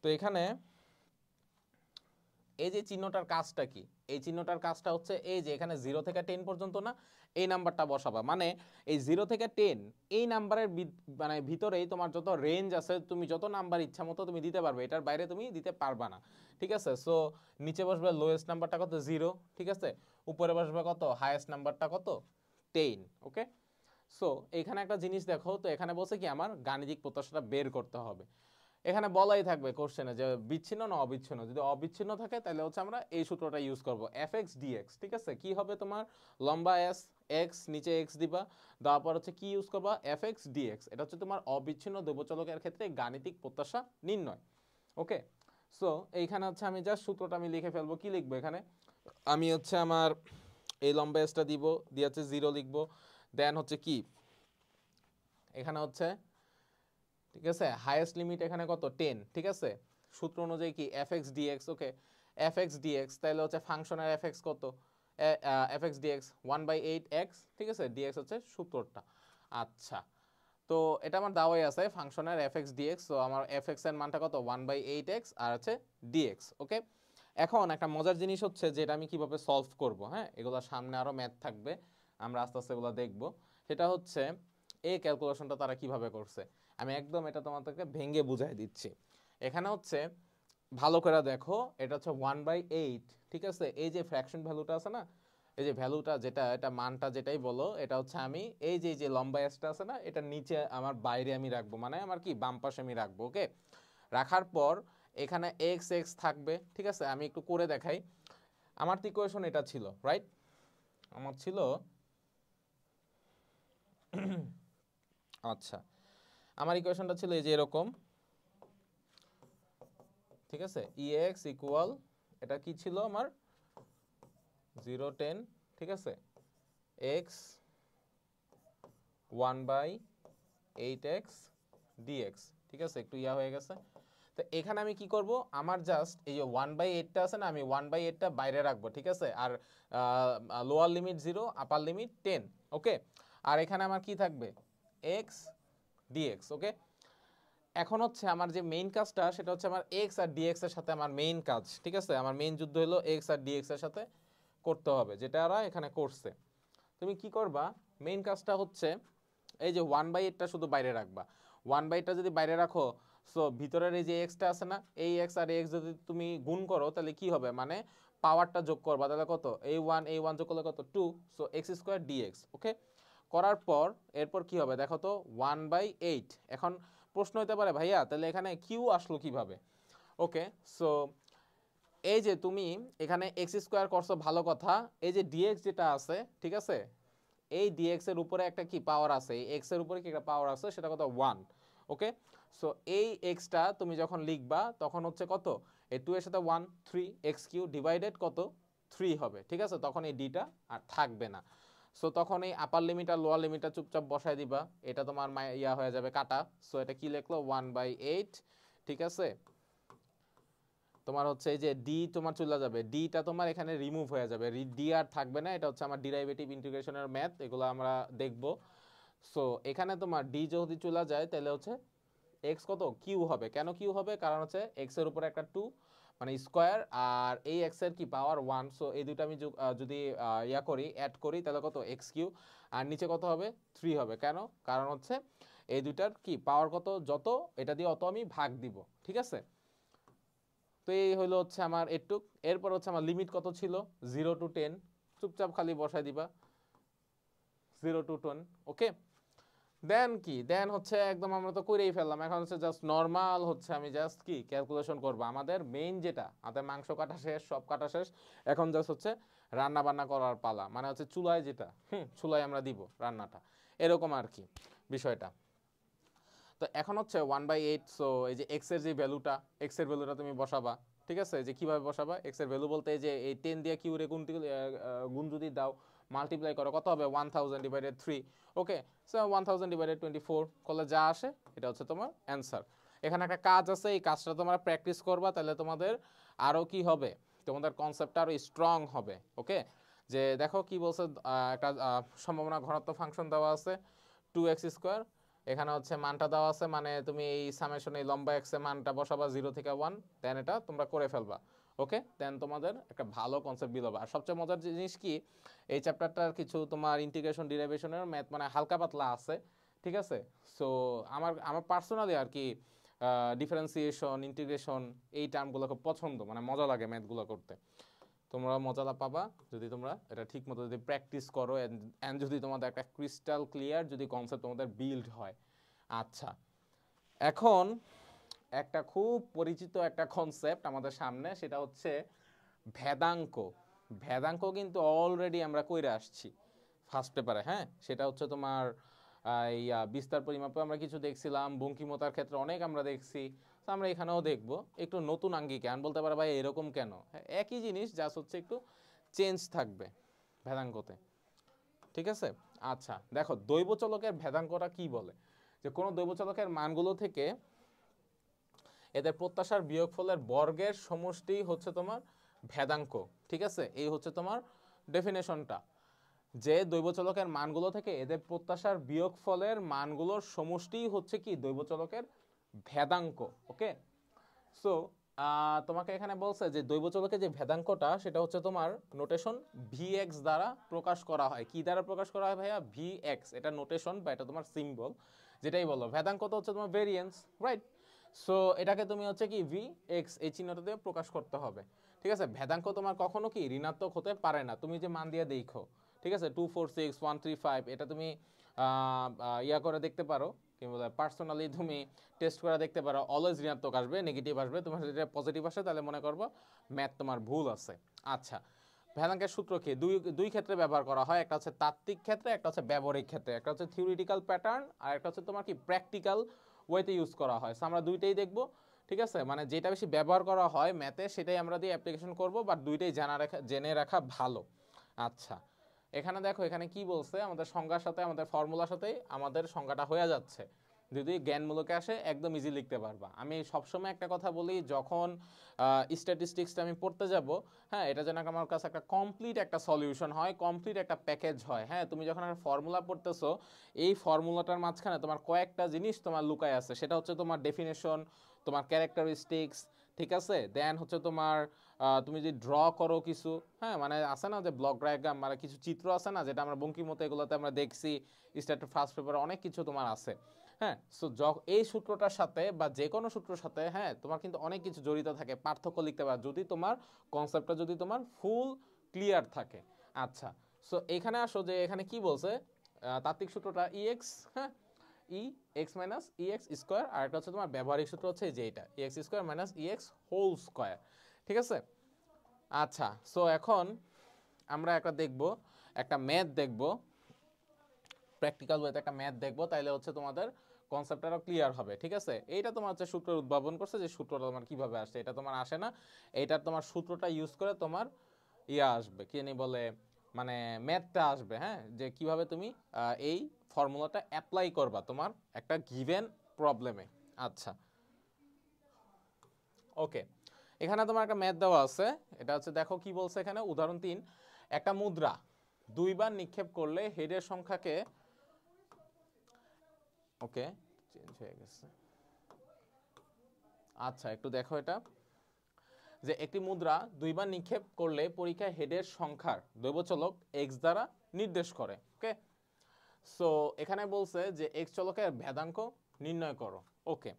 তো এখানে এই যে চিহ্নটার কাজটা কি, এই চিহ্নটার কাজটা হচ্ছে এই যে এখানে 0 থেকে 10 পর্যন্ত না, এই নাম্বারটা বসাবা, মানে এই 0 থেকে 10 এই নাম্বারের মানে ভিতরেই তোমার যত রেঞ্জ আছে, তুমি যত নাম্বার ইচ্ছা মতো তুমি দিতে পারবে, এটার বাইরে তুমি দিতে পারবা না, ঠিক আছে? সো নিচে বসবে লোয়েস্ট নাম্বারটা কত 0, ঠিক আছে? উপরে বসবে কত হাইয়েস্ট নাম্বারটা কত 10। ওকে, সো এখানে একটা জিনিস দেখো, তো এখানে বলছে কি আমার গাণিতিক প্রত্যাশাটা বের করতে হবে। এখানে বলাই থাকবে কোশ্চেনে যে বিচ্ছিন্ন না অবিচ্ছিন্ন, যদি অবিচ্ছিন্ন থাকে তাহলে হচ্ছে আমরা এই সূত্রটা ইউজ করব, এফ এক্স ডিএক্স, ঠিক আছে? কি হবে তোমার লম্বা এস এক্স, নিচে এক্স দিবা, দেওয়ার পর হচ্ছে কি ইউজ করবা, এফ এক্স ডিএক্স। এটা হচ্ছে তোমার অবিচ্ছিন্ন দৈবচলকের ক্ষেত্রে গাণিতিক প্রত্যাশা নির্ণয়। ওকে, সো এইখানে হচ্ছে আমি জাস্ট সূত্রটা আমি লিখে ফেলবো। কি লিখবো এখানে, আমি হচ্ছে আমার এই লম্বা এসটা দিব, দিয়ে হচ্ছে 0 লিখবো, দেন হচ্ছে কি এখানে হচ্ছে, ঠিক আছে, হাইয়েস্ট লিমিট এখানে কত 10, ঠিক আছে? সূত্র অনুযায়ী কি এফ এক্স ডিএক্স। ওকে, এফ এক্স ডিএক্স, তাহলে হচ্ছে ফাংশনের এফ এক্স কত, এফ এক্স ডিএক্স 1/8x, ঠিক আছে? ডিএক্স হচ্ছে সূত্রটা। আচ্ছা, তো এটা আমার দেওয়াই আছে ফাংশনের এফ এক্স ডিএক্স, তো আমার এফ এক্স এর মানটা কত 1/8x আর হচ্ছে ডিএক্স। ওকে, এখন একটা মজার জিনিস হচ্ছে যে এটা আমি কিভাবে সলভ করব, হ্যাঁ, এগুলো সামনে আরো ম্যাথ থাকবে, আমরা আস্তে আস্তে এগুলো দেখবো। সেটা হচ্ছে এই ক্যালকুলেশনটা তারা কিভাবে করছে, আমি একদম এটা তোমাদেরকে ভেঙে বুঝাই দিচ্ছি। এখানে হচ্ছে ভালো করে দেখো, এটা হচ্ছে 1/8, ঠিক আছে? এই যে ফ্র্যাকশন ভ্যালুটা আছে না, এই যে ভ্যালুটা যেটা, এটা মানটা যেটাই বলো, এটা হচ্ছে আমি এই যে লম্বা এসটা আছে না, এটা নিচে আমার বাইরে আমি রাখবো, মানে আমার কি বাম পাশে আমি রাখবো। ওকে, রাখার পর এখানে এক্স এক্স থাকবে, ঠিক আছে? আমি একটু করে দেখাই, আমার তো ইকুয়েশন এটা ছিল, রাইট? আমার ছিল আচ্ছা আমার ইকুয়েশনটা ছিল এই যে এরকম, ঠিক আছে, ex ইকুয়াল এটা কি ছিল আমার 0 10, ঠিক আছে, x 1/8x dx, ঠিক আছে, একটু ইয়া হয়ে গেছে। তো এখানে আমি কি করব, আমার জাস্ট এই যে 1/8টা আছে না, আমি 1/8টা বাইরে রাখবো, ঠিক আছে, আর লোয়ার লিমিট 0 আপার লিমিট 10, ওকে। আর এখানে আমার কি থাকবে x dx, ওকে। এখন হচ্ছে আমার যে মেইন কাজটা সেটা হচ্ছে আমার x আর dx এর সাথে আমার মেইন কাজ, ঠিক আছে, আমার মেইন যুদ্ধ হলো x আর dx এর সাথে করতে হবে, যেটা ওরা এখানে করছে। তুমি কি করবা, মেইন কাজটা হচ্ছে এই যে 1/8টা শুধু বাইরে রাখবা। 1/8টা যদি বাইরে রাখো, সো ভিতরের এই যে এক্সটা আছে না, এই এক্স আর এক্স যদি তুমি গুণ করো তাহলে কি হবে, মানে পাওয়ারটা যোগ করবা, তাহলে কত, a1 যোগ করলে কত 2, সো এক্স স্কোয়ার ডিএক্স, ওকে। করার পর এরপর কি হবে দেখো তো 1/8। এখন প্রশ্ন হতে পারে ভাইয়া তাহলে এখানে কিউ আসলো কিভাবে, ওকে। সো এই যে তুমি এখানে এক্স স্কোয়ার করছো ভালো কথা, এই যে ডিএক্স যেটা আছে, ঠিক আছে, এই ডিএক্স এর উপরে একটা কি পাওয়ার আছে, এই এক্স এর উপরে কি একটা পাওয়ার আছে, সেটা কত 1, ওকে। সো এই এক্সটা তুমি যখন লিখবা তখন হচ্ছে কত, এই 2 এর সাথে 1 3 এক্স কিউ ডিভাইডেড কত 3 হবে, ঠিক আছে, তখন এই ডিটা আর থাকবে না। সো তখন এই আপার লিমিট আর লোয়ার লিমিটটা চুপচাপ বসায় দিবা, এটা তোমার ইয়া হয়ে যাবে কাটা। সো এটা কি লিখলো 1/8, ঠিক আছে। তোমার হচ্ছে এই যে ডি তোমার চলে যাবে, ডিটা তোমার এখানে রিমুভ হয়ে যাবে, ডি আর থাকবে না। এটা হচ্ছে আমার ডিরাইভেটিভ ইন্টিগ্রেশনের ম্যাথ, এগুলো আমরা দেখব। সো এখানে তোমার ডি যদি চলে যায় তাহলে হচ্ছে এক্স কত কিউ হবে, কেন কিউ হবে, কারণ হচ্ছে এক্স এর উপরে একটা 2 মানে স্কোয়ার, আর এই এক্স এর কি পাওয়ার 1। সো এই দুটো আমি যদি ইয়া করি অ্যাড করি তাহলে কত এক্স কিউ, আর নিচে কত হবে 3 হবে, কেন, কারণ হচ্ছে এই দুইটার কি পাওয়ার কত যত এটা দিয়ে অত আমি ভাগ দিব, ঠিক আছে। তো এই হলো হচ্ছে আমার এটুক। এরপর হচ্ছে আমার লিমিট কত ছিল 0 to 10, চুপচাপ খালি বসাই দিবা 0 to 10, ওকে। দেন কি, দেন হচ্ছে একদম আমরা তো করেই ফেললাম, এখন হচ্ছে জাস্ট নর্মাল হচ্ছে আমি জাস্ট কি ক্যালকুলেশন করব, আমাদের মেইন যেটা আমাদের মাংস কাটা শেষ, সব কাটা শেষ, এখন জাস্ট হচ্ছে রান্না বান্না করার পালা, মানে হচ্ছে চুলায় যেটা চুলায় আমরা দিব রান্নাটা, এরকম আর কি বিষয়টা। তো এখন হচ্ছে 1/8, সো এই যে এক্স এর যে ভ্যালুটা, এক্স এর ভ্যালুটা তুমি বসাবা, ঠিক আছে, যে কিভাবে বসাবা, এক্স এর ভ্যালু বলতে যে এই 10 দিয়ে কিউ রে গুণ যদি দাও, মাল্টিপ্লাই করো, কত হবে 1000 ডিভাইডেড 3, ওকে। সো 1000 ডিভাইডেড 24 করলে যা আসে এটা হচ্ছে তোমার অ্যান্সার। এখানে একটা কাজ আছে, এই কাজটা তোমরা প্র্যাকটিস করবা, তাহলে তোমাদের আরও কি হবে, তোমাদের কনসেপ্টটা আরও স্ট্রং হবে, ওকে। যে দেখো কি বলছে, একটা সম্ভাবনা ঘনত্ব ফাংশন দেওয়া আছে 2x², এখানে হচ্ছে মানটা দেওয়া আছে, মানে তুমি এই সামেশন এই লম্বা এক্স এর মানটা বসাবা 0 থেকে 1, দেন এটা তোমরা করে ফেলবা, ওকে। দেন তোমাদের একটা ভালো কনসেপ্ট বিল হবে। আর সবচেয়ে মজার জিনিস কি, এই চ্যাপ্টারটার কিছু তোমার ইন্টিগ্রেশন ডিরাইভেশনের ম্যাথ মানে হালকা পাতলা আছে, ঠিক আছে। সো আমার আমার পার্সোনালি আর কি ডিফারেন্সিয়েশন ইন্টিগ্রেশন এই টার্মগুলো খুব পছন্দ, মানে মজা লাগে ম্যাথগুলো করতে। তোমরা মজাটা পাবা যদি তোমরা এটা ঠিক মতো যদি প্র্যাকটিস করো, অ্যান্ড যদি তোমাদের একটা ক্রিস্টাল ক্লিয়ার যদি কনসেপ্ট তোমাদের বিল্ড হয়। আচ্ছা, এখন একটা খুব পরিচিত একটা কনসেপ্ট আমাদের সামনে, সেটা হচ্ছে ভেদাঙ্ক। ভেদাঙ্ক কিন্তু অলরেডি আমরা কইরে আসছি ফার্স্ট পেপারে, হ্যাঁ, সেটা হচ্ছে তোমার বিস্তার পরিমাপে আমরা কিছু দেখছিলাম, বঙ্কিমতার ক্ষেত্রে অনেক আমরা দেখছি, তো আমরা এখানেও দেখব একটু নতুন আঙ্গিকে। আন বলতে পারে ভাই এরকম কেন, একই জিনিস জাস্ট হচ্ছে একটু চেঞ্জ থাকবে ভেদাঙ্কতে, ঠিক আছে। আচ্ছা দেখো, দৈব চলকের ভেদাঙ্কটা কি বলে, যে কোনো দৈব চলকের মানগুলো থেকে এদের প্রত্যাশার বিয়োগফলের বর্গের সমষ্টি হচ্ছে তোমার ভেদাঙ্ক, ঠিক আছে। এই হচ্ছে তোমার ডেফিনেশনটা, যে দৈব চলকের মানগুলো থেকে এদের প্রত্যাশার বিয়োগফলের মানগুলোর সমষ্টিই হচ্ছে কি দৈব চলকের ভেদাঙ্ক, ওকে। সো তোমাকে এখানে বলছে যে দৈব চলকের যে ভেদাঙ্কটা সেটা হচ্ছে তোমার নোটেশন vx দ্বারা প্রকাশ করা হয়। কি দ্বারা প্রকাশ করা হয় ভাইয়া, vx, এটা নোটেশন বা এটা তোমার সিম্বল, যেটাই বলো। ভেদাঙ্ক তো হচ্ছে তোমার ভেরিয়েন্স, রাইট। সো এটাকে তুমি হচ্ছে কি vx এই চিহ্নটা দিয়ে প্রকাশ করতে হবে, ঠিক আছে। ভেদাঙ্ক তোমার কখনো কি ঋণাত্মক হতে পারে না, তুমি যে মান দিয়ে দেখো, ঠিক আছে, 2 4 6 1 3 5, এটা তুমি ইয়া করে দেখতে পারো, কি বলে পার্সোনালি তুমি টেস্ট করে দেখতে পারো, অলওয়েজ ঋণাত্মক আসবে, নেগেটিভ আসবে। তোমার যদি পজিটিভ আসে তাহলে মনে করবো ম্যাথ তোমার ভুল আছে। আচ্ছা, ভেদাঙ্কের সূত্র কি দুই দুই ক্ষেত্রে ব্যবহার করা হয়, একটা হচ্ছে তাত্ত্বিক ক্ষেত্রে, একটা হচ্ছে ব্যবহারিক ক্ষেত্রে, একটা হচ্ছে থিওরিটিক্যাল প্যাটার্ন আর একটা হচ্ছে তোমার কি প্র্যাকটিক্যাল ওয়েতে ইউজ করা হয়। সো আমরা দুইটাই দেখব, ঠিক আছে, মানে যেটা বেশি ব্যবহার করা হয় ম্যাথে সেটাই আমরা দিয়ে অ্যাপ্লিকেশন করব, বাট দুইটাই জেনে রাখা ভালো। আচ্ছা, এখানে দেখো এখানে কি বলছে, আমাদের সংজ্ঞার সাথে আমাদের ফর্মুলার সাথে আমাদের সংজ্ঞাটা হয়ে যাচ্ছে। যদি জ্ঞানমূলকে আসে একদম ইজি লিখতে পারবা। আমি সবসময় একটা কথা বলি, যখন স্ট্যাটিস্টিক্সটা আমি পড়তে যাব, হ্যাঁ, এটা যেন আমার কাছে একটা কমপ্লিট একটা সলিউশন হয়, কমপ্লিট একটা প্যাকেজ হয়। হ্যাঁ, তুমি যখন একটা ফর্মুলা পড়তেছো, এই ফর্মুলাটার মাঝখানে তোমার কয়েকটা জিনিস তোমার লুকায় আছে। সেটা হচ্ছে তোমার ডেফিনেশন, তোমার ক্যারেক্টারিস্টিক্স, ঠিক আছে, দেন হচ্ছে তোমার তুমি যদি ড্র করো কিছু, হ্যাঁ, মানে আছে না যে ব্লক ডায়াগ্রাম, মানে কিছু চিত্র আছে না যেটা আমরা বঙ্কিমতো এগুলোতে আমরা দেখছি, স্ট্যাটের ফার্স্ট পেপারে অনেক কিছু তোমার আছে। হ্যাঁ, সো এই সূত্রটার সাথে বা যে কোনো সূত্রের সাথে, হ্যাঁ, তোমার কিন্তু অনেক কিছু জড়িত থাকে, পার্থক্য লিখতে পারো যদি তোমার কনসেপ্টটা যদি তোমার ফুল ক্লিয়ার থাকে। আচ্ছা, সো এখানে আসো যে এখানে কি বলছে, তাত্ত্বিক সূত্রটা ইএক্স, হ্যাঁ, ই x minus E x square, আর একটা হচ্ছে তোমার ব্যবহারিক সূত্র হচ্ছে যে এটা ই x square minus E x whole square, ঠিক আছে। আচ্ছা, সো এখন আমরা একটা দেখব, একটা ম্যাথ দেখব, প্র্যাকটিক্যাল ওয়েতে একটা ম্যাথ দেখবো, তাইলে হচ্ছে তোমাদের কনসেপ্টটা ক্লিয়ার হবে, ঠিক আছে। এইটা তোমার হচ্ছে সূত্রের উদ্ভাবন করছে, যে সূত্রটা তোমার কিভাবে আসছে, এটা তোমার আসে না, এইটার তোমার সূত্রটা ইউজ করে তোমার ইয়া আসবে, কি জানি বলে, মানে ম্যাথটা আসবে, হ্যাঁ, যে কিভাবে তুমি এই ফর্মুলাটা অ্যাপ্লাই করবা তোমার একটা গিভেন প্রবলেমে। আচ্ছা, ওকে, এখানে তোমার একটা ম্যাথ দেওয়া আছে, এটা হচ্ছে দেখো কি বলছে এখানে, উদাহরণ 3, একটা মুদ্রা দুইবার নিক্ষেপ করলে হেডের সংখ্যাকে, ওকে, চেঞ্জ হয়ে গেছে। আচ্ছা, একটু দেখো এটা, যে একটি মুদ্রা দুইবার নিক্ষেপ করলে পরীক্ষায় হেডের সংখ্যার দৈবচলক এক্স দ্বারা নির্দেশ করে। ওকে, সো এখানে বলছে যে এক্স চলকের ভেদাঙ্ক নির্ণয় করো। ওকে,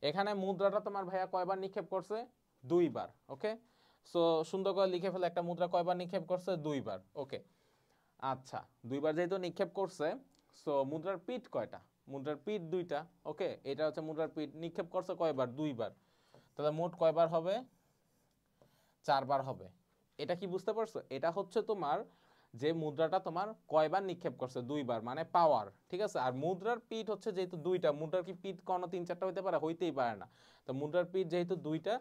এখানে মুদ্রাটা তোমার ভাইয়া কয়বার নিক্ষেপ করছে, দুইবার। ওকে, সো সুন্দর করে লিখে ফেলে, একটা মুদ্রা কয়বার নিক্ষেপ করছে, দুইবার। ওকে, আচ্ছা, দুইবার যেহেতু নিক্ষেপ করছে, সো মুদ্রার পিঠ কয়টা, মুদ্রার পিঠ দুইটা। ওকে, এটা হচ্ছে মুদ্রার পিঠ, নিক্ষেপ করছে কয়বার, দুইবার, তাহলে মোট কয়বার হবে, চারবার হবে। এটা কি বুঝতে পারছো, এটা হচ্ছে তোমার যে মুদ্রাটা তোমার কয়বার নিক্ষেপ করছে, দুইবার, মানে পাওয়ার, ঠিক আছে। আর মুদ্রার পিঠ হচ্ছে যেহেতু দুইটা, মুদ্রার কি পিঠ কোনো 3-4টা হইতে পারে, হইতেই পারে না, তো মুদ্রার পিঠ যেহেতু দুইটা,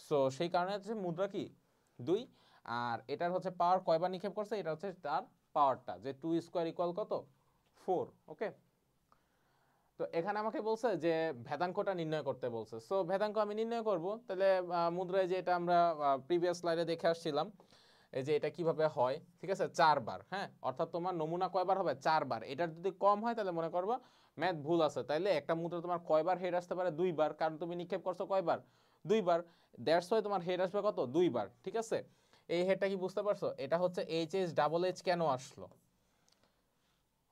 সো সেই কারণে হচ্ছে মুদ্রা কি দুই, আর এটার হচ্ছে পাওয়ার কয়বার নিক্ষেপ করছে, এটা হচ্ছে তার পাওয়ারটা, যে 2 স্কোয়ার ইকুয়াল কত, 4। ওকে, তো এখানে আমাকে বলছে যে ভেদাঙ্কটা নির্ণয় করতে বলছে, সো ভেদাঙ্ক আমি নির্ণয় করব, তাহলে মুদ্রায় যে এটা আমরা প্রিভিয়াস স্লাইডে দেখে আসছিলাম, এই যে এটা কিভাবে হয়, ঠিক আছে, চারবার, হ্যাঁ, অর্থাৎ তোমার নমুনা কয়বার হবে, চারবার। এটার যদি কম হয় তাহলে মনে করবো ম্যাথ ভুল আছে, তাইলে একটা মুদ্রা তোমার কয়বার হেড আসতে পারে, দুইবার, কারণ তুমি নিক্ষেপ করছো কয়বার, দুইবার, দ্যাটস ওয়াই তোমার হেড আসবে কত, দুইবার, ঠিক আছে। এই হেডটা কি বুঝতে পারছো, এটা হচ্ছে এইচ এইচ ডাবল এইচ কেন আসলো,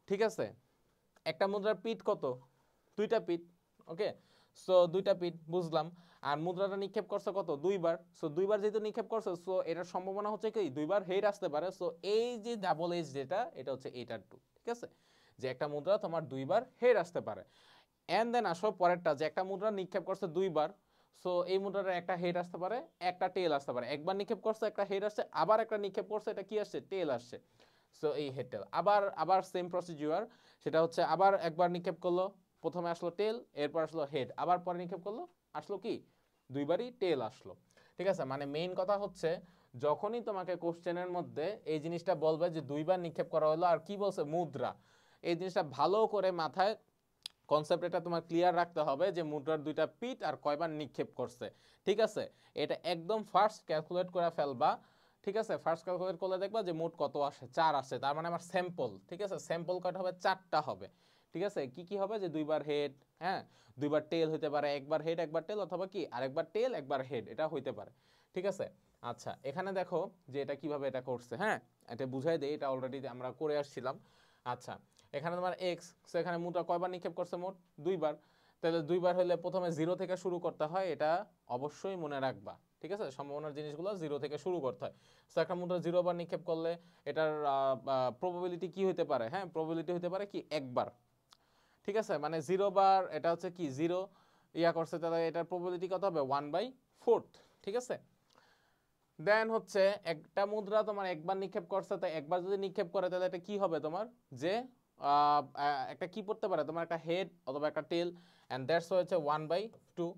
ঠিক আছে। একটা মুদ্রার পিঠ কত, দুইটা পিঠ। ওকে, সো দুইটা পিঠ বুঝলাম, আর মুদ্রাটা নিক্ষেপ করছে কত, দুইবার, সো দুইবার যেহেতু নিক্ষেপ করছে, সো এটার সম্ভাবনা হচ্ছে কি দুইবার হেড আসতে পারে, সো এই যে ডাবল এইচ যেটা, এটা হচ্ছে এইটার টু, ঠিক আছে, যে একটা মুদ্রা তোমার দুইবার হেড আসতে পারে। এন্ড দেন আসো পরেরটা, যে একটা মুদ্রা নিক্ষেপ করছে দুইবার, সো এই মুদ্রাটার একটা হেড আসতে পারে, একটা টেল আসতে পারে, একবার নিক্ষেপ করছে একটা হেড আসছে, আবার একটা নিক্ষেপ করছে, এটা কি আসছে, টেল আসছে, সো এই হেড টেল, আবার আবার সেম প্রসিডিউর, সেটা হচ্ছে আবার একবার নিক্ষেপ করলো, প্রথমে আসলো টেল, এরপর আসলো হেড, আবার পরে নিক্ষেপ করলো, আসলো কি, দুইবারই টেল আসলো, ঠিক আছে। মানে মেইন কথা হচ্ছে, যখনই তোমাকে কোশ্চেনের মধ্যে এই জিনিসটা বলবে যে দুইবার নিক্ষেপ করা হলো, আর কি বলছে, মুদ্রা, এই জিনিসটা ভালো করে মাথায় কনসেপ্ট এটা তোমার ক্লিয়ার রাখতে হবে, যে মুদ্রার দুইটা পিঠ আর কয়বার নিক্ষেপ করছে, ঠিক আছে। এটা একদম ফার্স্ট ক্যালকুলেট করে ফেলবা, ঠিক আছে, ফার্স্ট ক্যালকুলেট করলে দেখবা যে মোট কত আসে, 4 আসে, তার মানে আমার স্যাম্পল, ঠিক আছে, স্যাম্পল কয়টা হবে, 4টা হবে, ঠিক আছে। কি কি হবে, যে দুইবার হেড, হ্যাঁ, দুইবার টেল হইতে পারে, একবার হেড একবার টেল, অথবা কি আরেকবার টেল একবার হেড, এটা হইতে পারে, ঠিক আছে। আচ্ছা, এখানে দেখো যে এটা কিভাবে এটা করছে, হ্যাঁ, এটা বুঝাই দেই, এটা অলরেডি আমরা করে আসছিলাম। আচ্ছা, এখানে তোমার এক্স, সো এখানে মুদ্রা কয়বার নিক্ষেপ করছে, মোট দুইবার, তাহলে দুইবার হলে প্রথমে জিরো থেকে শুরু করতে হয়, এটা অবশ্যই মনে রাখবা, ঠিক আছে, সম্ভাবনার জিনিসগুলো জিরো থেকে শুরু করতে হয়। সো একটা মুদ্রা 0 বার নিক্ষেপ করলে এটার প্রবাবিলিটি কি হতে পারে, হ্যাঁ, প্রবাবিলিটি হতে পারে কি একবার, ঠিক আছে, মানে 0 বার, এটা হচ্ছে কি 0 ইয়া করছে, তাহলে এটার প্রবাবিলিটি কত হবে, 1/4, ঠিক আছে। দেন হচ্ছে একটা মুদ্রা তোমার একবার নিক্ষেপ করছে, তাই একবার যদি নিক্ষেপ করে তাহলে এটা কি হবে তোমার, যে একটা কি পড়তে পারে তোমার, একটা হেড অথবা একটা টেল, অ্যান্ড দ্যাটস হচ্ছে 1/2।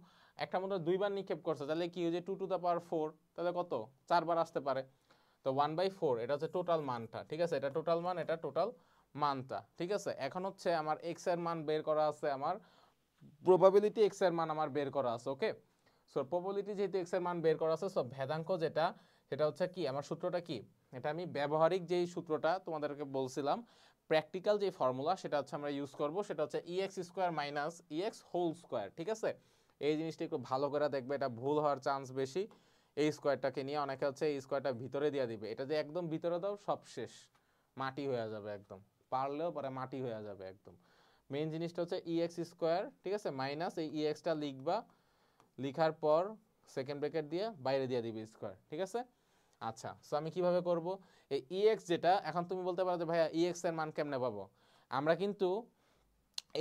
একটা মুদ্রা দুইবার নিক্ষেপ করছে তাহলে কি হয়ে যায় 2⁴, তাহলে কত, 4বার আসতে পারে। তো 1/4 এটা হচ্ছে টোটাল মানটা, ঠিক আছে, এটা টোটাল মান, এটা টোটাল মানটা, ঠিক আছে। এখন হচ্ছে আমার এক্স এর মান বের করা আছে, আমার প্রবাবিলিটি এক্স এর মান আমার বের করা আছে, ওকে। সো প্রবাবিলিটি যেহেতু এক্স এর মান বের করা আছে, সো ভেদাঙ্ক যেটা, সেটা হচ্ছে কি, আমার সূত্রটা কি, এটা আমি ব্যবহারিক যেই সূত্রটা তোমাদেরকে বলছিলাম, প্র্যাকটিক্যাল যে ফর্মুলা, সেটা হচ্ছে আমরা ইউজ করব, সেটা হচ্ছে EX square minus EX whole square, ঠিক আছে। এই জিনিসটা একটু ভালো করে দেখবে, এটা ভুল হওয়ার চান্স বেশি। এই স্কোয়ারটাকে নিয়ে অনেকে হচ্ছে এই স্কোয়ারটা ভিতরে দিয়ে দিবে, এটা যে একদম ভিতরে দাও সব শেষ, মাটি হয়ে যাবে একদম, পারলেও পরে মাটি হয়ে যাবে একদম। মেইন জিনিসটা হচ্ছে EX স্কোয়ার, ঠিক আছে, মাইনাস এই EXটা লিখবা, লিখার পর সেকেন্ড ব্র্যাকেট দিয়ে বাইরে দিয়ে দিবে স্কোয়ার, ঠিক আছে। আচ্ছা, সো আমি কিভাবে করব, এই EX যেটা, এখন তুমি বলতে পারো যে ভাইয়া EX এর মান কেমনে পাবো, আমরা কিন্তু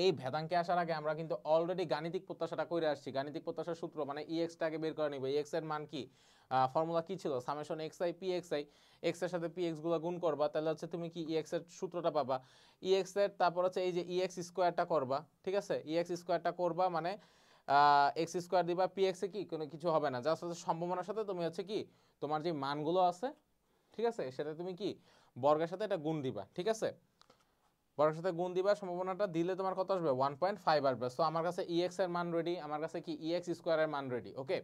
এই ভেদাঙ্কে আসার আগে আমরা কিন্তু অলরেডি গাণিতিক প্রত্যাশাটা করে আসছি। গাণিতিক প্রত্যাশার সূত্র মানে EX-টাকে বের করে নিব। EX এর মান কি, ফর্মুলা কি ছিল, সামেশন xi pxi, x এর সাথে px গুলো গুণ করবা, তাহলে হচ্ছে তুমি কি EX এর সূত্রটা পাবা। EX এর তারপর হচ্ছে এই যে EX স্কোয়ারটা করবা, ঠিক আছে, EX স্কোয়ারটা করবা মানে এক্স স্কোয়ার দিবা, px এ কি কোনো কিছু হবে না, জাস্ট হচ্ছে সম্ভাবনার সাথে তুমি হচ্ছে কি তোমার যে মানগুলো আছে, ঠিক আছে, সেটা তুমি কি বর্গের সাথে এটা গুণ দিবা, ঠিক আছে, বর্গের সাথে গুণ দিবা, সম্ভাবনাটা দিলে তোমার কত আসবে 1.5 আসবে। সো আমার কাছে EX এর মান রেডি, আমার কাছে কি EX স্কোয়ারের মান রেডি, ওকে।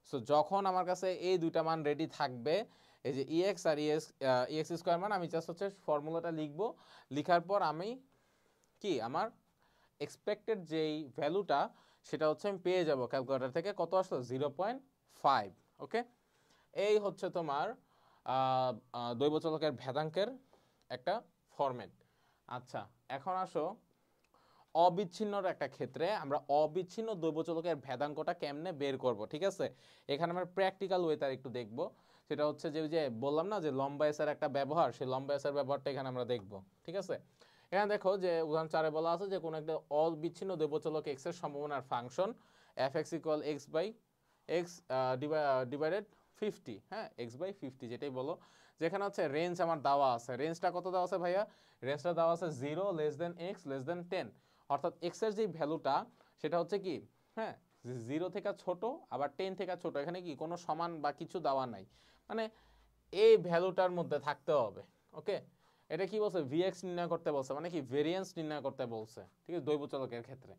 সো যখন আমার কাছে এই দুইটা মান রেডি থাকবে, এই যে EX আর EX স্কোয়ার মান, আমি জাস্ট হচ্ছে ফর্মুলাটা লিখবো, লিখার পর আমি কি আমার এক্সপেক্টেড যেই ভ্যালুটা, সেটা হচ্ছে আমি পেয়ে যাব ক্যালকুলেটর থেকে, কত আসলো 0.5, ওকে। এই হচ্ছে তোমার দৈবচলকের ভেদাঙ্কের একটা ফরম্যাট। আচ্ছা, এখন আসো অবিচ্ছিন্নর একটা ক্ষেত্রে আমরা অবিচ্ছিন্ন দৈবচলকের ভেদাঙ্কটা কেমনে বের করব, ঠিক আছে। এখানে আমরা প্র্যাকটিক্যাল ওয়ে তার একটু দেখব, সেটা হচ্ছে যে বললাম না যে লম্বা এসের একটা ব্যবহার, সেই লম্বা এসের ব্যবহারটা এখানে আমরা দেখব, ঠিক আছে। এখানে দেখো যে উদাহরণ 4-এ বলা আছে যে কোনো একটা অবিচ্ছিন্ন দৈবচলক x এর সম্ভাবনার ফাংশন fx = x/x ডিভাইডেড 50, হ্যাঁ, x/50 যেটাই বলো, যেখানে হচ্ছে রেঞ্জ আমার দেওয়া আছে। রেঞ্জটা কত দেওয়া আছে ভাইয়া, রেঞ্জটা দেওয়া আছে 0 x <10, অর্থাৎ x এর যে ভ্যালুটা সেটা হচ্ছে কি, হ্যাঁ, 0 থেকে ছোট আবার 10 থেকে ছোট, এখানে কি কোনো সমান বা কিছু দেওয়া নাই, মানে এই ভ্যালুটার মধ্যে থাকতে হবে, ওকে। এটা কি বলছে, Vx নির্ণয় করতে বলছে, মানে কি ভেরিয়েন্স নির্ণয় করতে বলছে, ঠিক আছে, দৈবচলকের ক্ষেত্রে।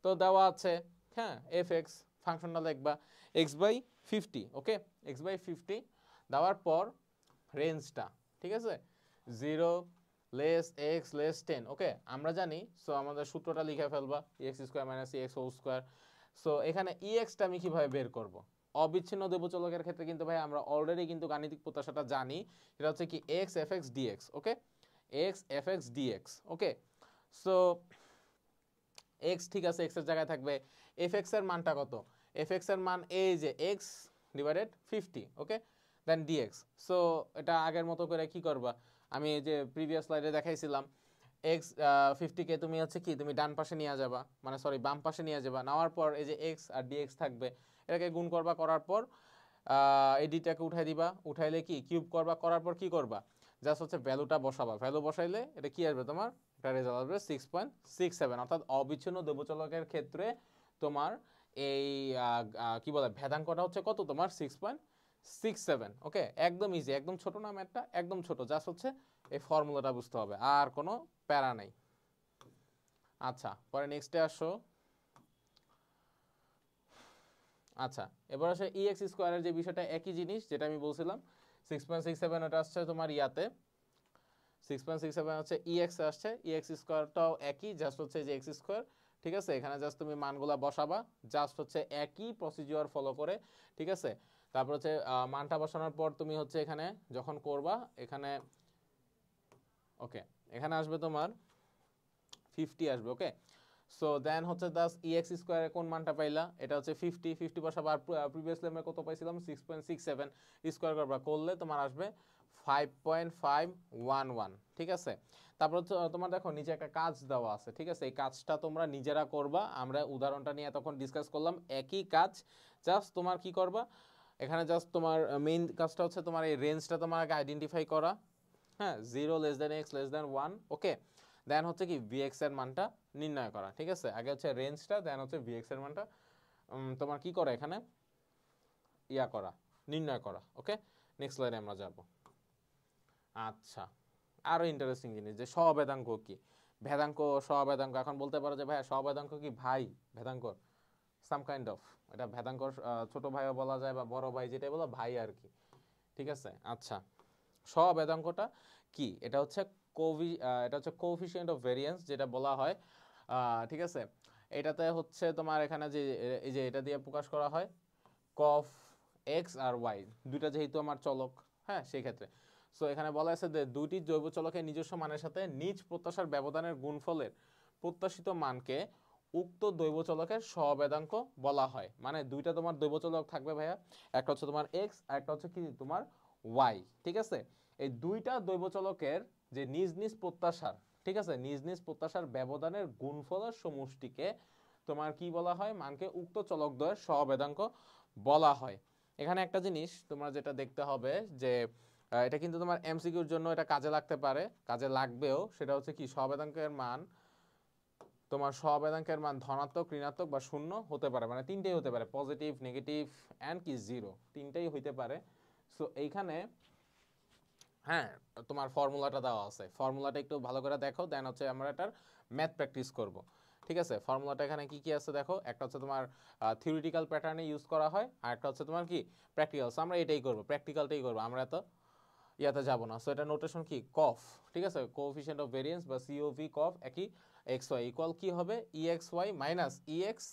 তো দেওয়া আছে, হ্যাঁ, fx ফাংশনটা লিখবা x/50, ওকে, x/50 দেওয়ার পর রেঞ্জটা, ঠিক আছে, 0 x < 10, ওকে, আমরা জানি। সো আমাদের সূত্রটা লিখে ফেলবা, EX square minus EX whole square. So এখানে EX-টা আমি কিভাবে বের করব, অবিচ্ছিন্ন দৈবচলকের ক্ষেত্রে কিন্তু ভাই আমরা অলরেডি কিন্তু গাণিতিক প্রত্যাশাটা জানি, সেটা হচ্ছে কি x fx dx, ওকে, x fx dx, ওকে। সো x, ঠিক আছে, x এর জায়গায় থাকবে, fx এর মানটা কত, fx এর মান এই যে x ডিভাইডেড 50, ওকে, দেন dx। সো এটা আগের মতো করে কি করবা, আমি এই যে প্রিভিয়াস স্লাইডে দেখাইছিলাম, x 50-কে তুমি হচ্ছে কি তুমি ডান পাশে নিয়ে যাবা, মানে সরি বাম পাশে নিয়ে যাবা, নেওয়ার পর এই যে x আর dx থাকবে, এটাকে গুণ করবা, করার পর এই ডিটাকে উঠাই দিবা, উঠাইলে কি কিউব করবা, করার পর কি করবা, জাস্ট হচ্ছে ভ্যালুটা বসাবা, ভ্যালু বসাইলে এটা কি আসবে তোমার, এটা রেজাল্ট আসবে 6.67, অর্থাৎ অবিচ্ছিন্ন দৈবচলকের ক্ষেত্রে তোমার এই কি বলে ভেদাঙ্কটা হচ্ছে কত তোমার 6.67, ওকে, একদম ইজি, একদম ছোট না ম্যাথটা, একদম ছোট, জাস্ট হচ্ছে এই ফর্মুলাটা বুঝতে হবে, আর কোনো প্যারা নাই। আচ্ছা, পরে নেক্সটে আসো। আচ্ছা, এবার আসে EX স্কোয়ারের যে বিষয়টা, একই জিনিস যেটা আমি বলছিলাম 6.67, এটা আসছে তোমার ইয়াতে 6.67 হচ্ছে EX আসছে, EX স্কোয়ারটাও একই, জাস্ট হচ্ছে যে x স্কোয়ার, ঠিক আছে। এখানে জাস্ট তুমি মানগুলা বসাবা, জাস্ট হচ্ছে একই প্রসিডিওর ফলো করে, ঠিক আছে। তারপর হচ্ছে মানটা বসানোর পর তুমি হচ্ছে এখানে যখন করবা, এখানে ওকে, এখানে আসবে তোমার 50 আসবে, ওকে। সো দেন হচ্ছে দাস EX স্কোয়ারে কোন মানটা পাইলা, এটা হচ্ছে 50 বসাবা, আর প্রিভিয়াসলি আমরা কত পাইছিলাম 6.67, স্কোয়ার করবা, করলে তোমার আসবে 5.511, ঠিক আছে। তারপর তোমার দেখো নিচে একটা কাজ দেওয়া আছে, ঠিক আছে, এই কাজটা তোমরা নিজেরা করবা, আমরা উদাহরণটা নিয়ে তখন ডিসকাস করলাম, একই কাজ, জাস্ট তোমার কি করবা, এখানে জাস্ট তোমার মেইন কাজটা হচ্ছে তোমার এই রেঞ্জটা তোমার আগে আইডেন্টিফাই করা, হ্যাঁ, 0 less than x less than 1, ওকে। দেন হচ্ছে কি ভিএক্স এর মানটা নির্ণয় করা, ঠিক আছে। আগে হচ্ছে রেঞ্জটা, দেন হচ্ছে ভিএক্স এর মানটা তোমার কি করে এখানে ইয়া করা, নির্ণয় করা, ওকে। নেক্সট লাইনে আমরা যাব। আচ্ছা, আরো ইন্টারেস্টিং জিনিস যে সহবেদাঙ্ক কি, ভেদাঙ্ক, সহবেদাঙ্ক। এখন বলতে পারো যে ভাই সহবেদাঙ্ক কি ভাই ভেদাঙ্ক, সাম কাইন্ড অফ, এটা ভেদাঙ্ক ছোট ভাইও বলা যায় বা বড় ভাই, যেটাই বলো ভাই আর কি, ঠিক আছে। আচ্ছা, সহবেদাঙ্কটা কি, এটা হচ্ছে এটা হচ্ছে কোএফিসিয়েন্ট অফ ভেরিয়েন্স যেটা বলা হয়, ঠিক আছে। এটাতে হচ্ছে তোমার এখানে যে এই যে এটা দিয়ে প্রকাশ করা হয় কফ এক্স আর ওয়াই, দুইটা যেহেতু আমার চলক, হ্যাঁ, সেই ক্ষেত্রে। সো এখানে বলা আছে যে দুইটি জৈব চলকের নিজস্ব মানের সাথে নিজ প্রত্যাশার ব্যবধানের গুণফলের প্রত্যাশিত মানকে উক্ত দৈব চলকের সহবেদাঙ্ক বলা হয়। মানে দুইটা তোমার দৈব চলক থাকবে ভাইয়া, একটা হচ্ছে তোমার এক্স আর একটা হচ্ছে কি তোমার ওয়াই, ঠিক আছে। এই দুইটা দৈব চলকের যে নিজ নিজ প্রত্যাশার, ঠিক আছে, নিজ নিজ প্রত্যাশার ব্যবধানের গুণফলের সমষ্টিকে তোমার কি বলা হয়, মানকে উক্ত চলকদ্বয়ের সহবেদাঙ্ক বলা হয়। এখানে একটা জিনিস তোমরা যেটা দেখতে হবে যে এটা কিন্তু তোমার এমসিকিউর জন্য এটা কাজে লাগতে পারে, কাজে লাগবেও, সেটা হচ্ছে কি সহবেদাঙ্কের মান, তোমার সহবেদাঙ্কের মান ধনাত্মক, ঋণাত্মক বা শূন্য হতে পারে, মানে তিনটেই হতে পারে, পজিটিভ, নেগেটিভ অ্যান্ড কি জিরো, তিনটেই হইতে পারে। সো এইখানে হ্যাঁ তোমার ফর্মুলাটা দেওয়া আছে, ফর্মুলাটা একটু ভালো করে দেখো, দেন হচ্ছে আমরা এটার ম্যাথ প্র্যাকটিস করব, ঠিক আছে। ফর্মুলাটা এখানে কি কি আছে দেখো, একটা হচ্ছে তোমার থিওরিটিক্যাল প্যাটার্নে ইউজ করা হয়, আর একটা হচ্ছে তোমার কি প্র্যাকটিক্যাল। আমরা এটাই করব, প্র্যাকটিক্যালটাই করব, আমরা তো ইয়াতে যাব না। সো এটা নোটেশন কি কফ, ঠিক আছে, কোএফিসিয়েন্ট অফ ভেরিয়েন্স বা সিওভি কফ একই এক্স ওয়াই ইকুয়াল কি হবে ই x Y minus E x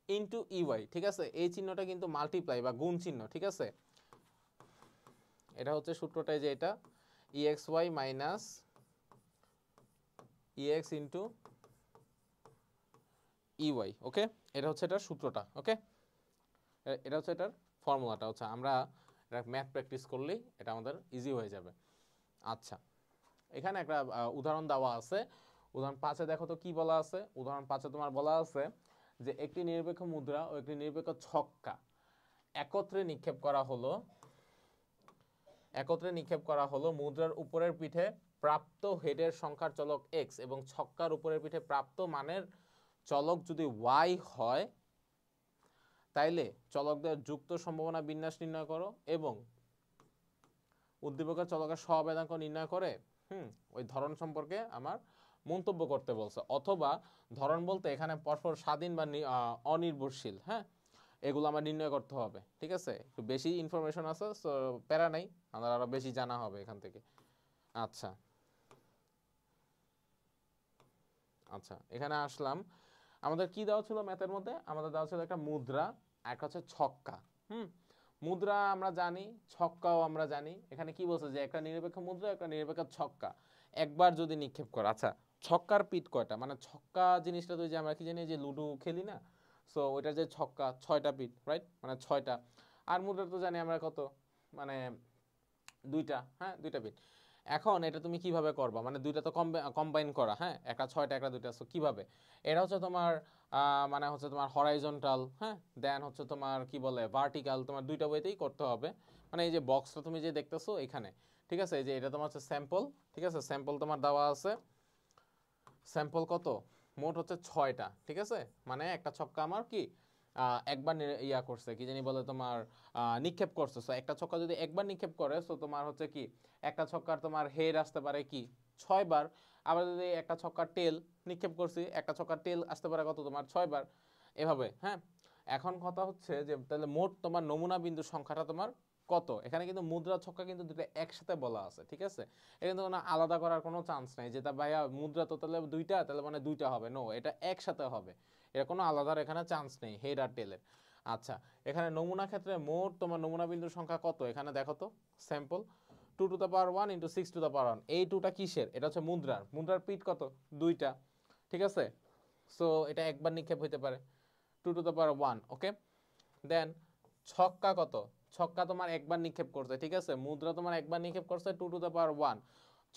into E Y, ঠিক আছে। এই চিহ্নটা কিন্তু মাল্টিপ্লাই বা গুণ চিহ্ন, ঠিক আছে। এটা হচ্ছে সূত্রটাই যে এটা ই x Y minus E x into E Y, ওকে। এটা হচ্ছে এটার সূত্রটা, ওকে। এটা হচ্ছে এটার ফর্মুলাটা, হচ্ছে আমরা এটা ম্যাথ প্র্যাকটিস করলেই এটা আমাদের ইজি হয়ে যাবে। আচ্ছা, এখানে একটা উদাহরণ দেওয়া আছে, উদাহরণ 5-এ দেখো তো কি বলা আছে। উদাহরণ 5-এ তোমার বলা আছে যে একটি নিরপেক্ষ মুদ্রা ও একটি নিরপেক্ষ ছক্কা একত্রে নিক্ষেপ করা হলো, মুদ্রার উপরের পিঠে প্রাপ্ত হেডের সংখ্যার চলক এক্স এবং ছক্কার উপরের পিঠে প্রাপ্ত মানের চলক যদি ওয়াই হয়, তাইলে চলকদের যুক্ত সম্ভাবনা বিন্যাস নির্ণয় করো এবং উদ্দীপকের চলকের সহবেদাঙ্ক নির্ণয় করে ওই ধরন সম্পর্কে আমার মন্তব্য করতে বলছে। অথবা ধরন বলতে এখানে পরপর স্বাধীন বা অনির্ভরশীল, হ্যাঁ, এগুলো আমার নির্ণয় করতে হবে, ঠিক আছে। একটু বেশি ইনফরমেশন আছে, সো প্যারা নাই, আমার আরো বেশি জানা হবে এখান থেকে। আচ্ছা আচ্ছা, এখানে আসলাম, আমাদের কি দেওয়া ছিল ম্যাথের মধ্যে, আমাদের দেওয়া ছিল একটা মুদ্রা, একটা হচ্ছে ছক্কা। মুদ্রা আমরা জানি, ছক্কাও আমরা জানি। এখানে কি বলছে যে একটা নিরপেক্ষ মুদ্রা, একটা নিরপেক্ষ ছক্কা একবার যদি নিক্ষেপ করে, আচ্ছা ছক্কার পিঠ কয়টা, মানে ছক্কা জিনিসটা তো যে আমরা কি জানি যে লুডো খেলি না, সো ওইটার যে ছক্কা 6টা পিঠ, রাইট, মানে 6টা। আর মুদ্রা তো জানি আমরা কত, মানে 2টা, হ্যাঁ 2টা পিঠ। এখন এটা তুমি কিভাবে করবা, মানে দুইটা তো কম্বাইন করা, হ্যাঁ, একটা 6টা একটা 2টা, সো কিভাবে, এটা হচ্ছে তোমার মানে হচ্ছে তোমার হরাইজন্টাল, হ্যাঁ, দেন হচ্ছে তোমার কি বলে ভার্টিক্যাল, তোমার দুইটা ওয়েতেই করতে হবে। মানে এই যে বক্সটা তুমি যে দেখতেছো এখানে, ঠিক আছে, এই যে এটা তোমার হচ্ছে স্যাম্পল, ঠিক আছে, স্যাম্পল তোমার দেওয়া আছে, স্যাম্পল কত মোট হচ্ছে 6টা, ঠিক আছে। মানে একটা ছক্কা আমার কি একবার ইয়া করছে, কি জানি বলে তোমার নিক্ষেপ করছে। সো একটা ছক্কা যদি একবার নিক্ষেপ করে, সো তোমার হচ্ছে কি একটা ছক্কার তোমার হেড আসতে পারে কি 6বার। আবার যদি একটা ছক্কার টেল নিক্ষেপ করছি, একটা ছক্কার টেল আসতে পারে কত তোমার 6বার, এভাবে, হ্যাঁ। এখন কথা হচ্ছে যে তাহলে মোট তোমার নমুনা বিন্দু সংখ্যাটা তোমার কত। এখানে কিন্তু মুদ্রা ছক্কা কিন্তু দুটো একসাথে বলা আছে, ঠিক আছে। এটা কিন্তু কোনো আলাদা করার কোনো চান্স নাই, যেটা ভাইয়া মুদ্রা তো তাহলে দুইটা, তাহলে মানে দুইটা হবে, নো, এটা একসাথে হবে, এটা কোনো আলাদার এখানে চান্স নেই হেড আর টেলের। আচ্ছা, এখানে নমুনা ক্ষেত্রে মোট তোমার নমুনা বিন্দুর সংখ্যা কত, এখানে দেখো তো sample 2 to the power 1 into 6 to the power 1, এই 2টা কিসের, এটা হচ্ছে মুদ্রার, মুদ্রার পিঠ কত 2টা, ঠিক আছে। সো এটা একবার নিক্ষেপ হইতে পারে 2 to the power 1, ওকে। দেন ছক্কা কত, ছক্কা তোমার একবার নিক্ষেপ করছে, ঠিক আছে, মুদ্রা তোমার একবার নিক্ষেপ করছে 2 to the power 1,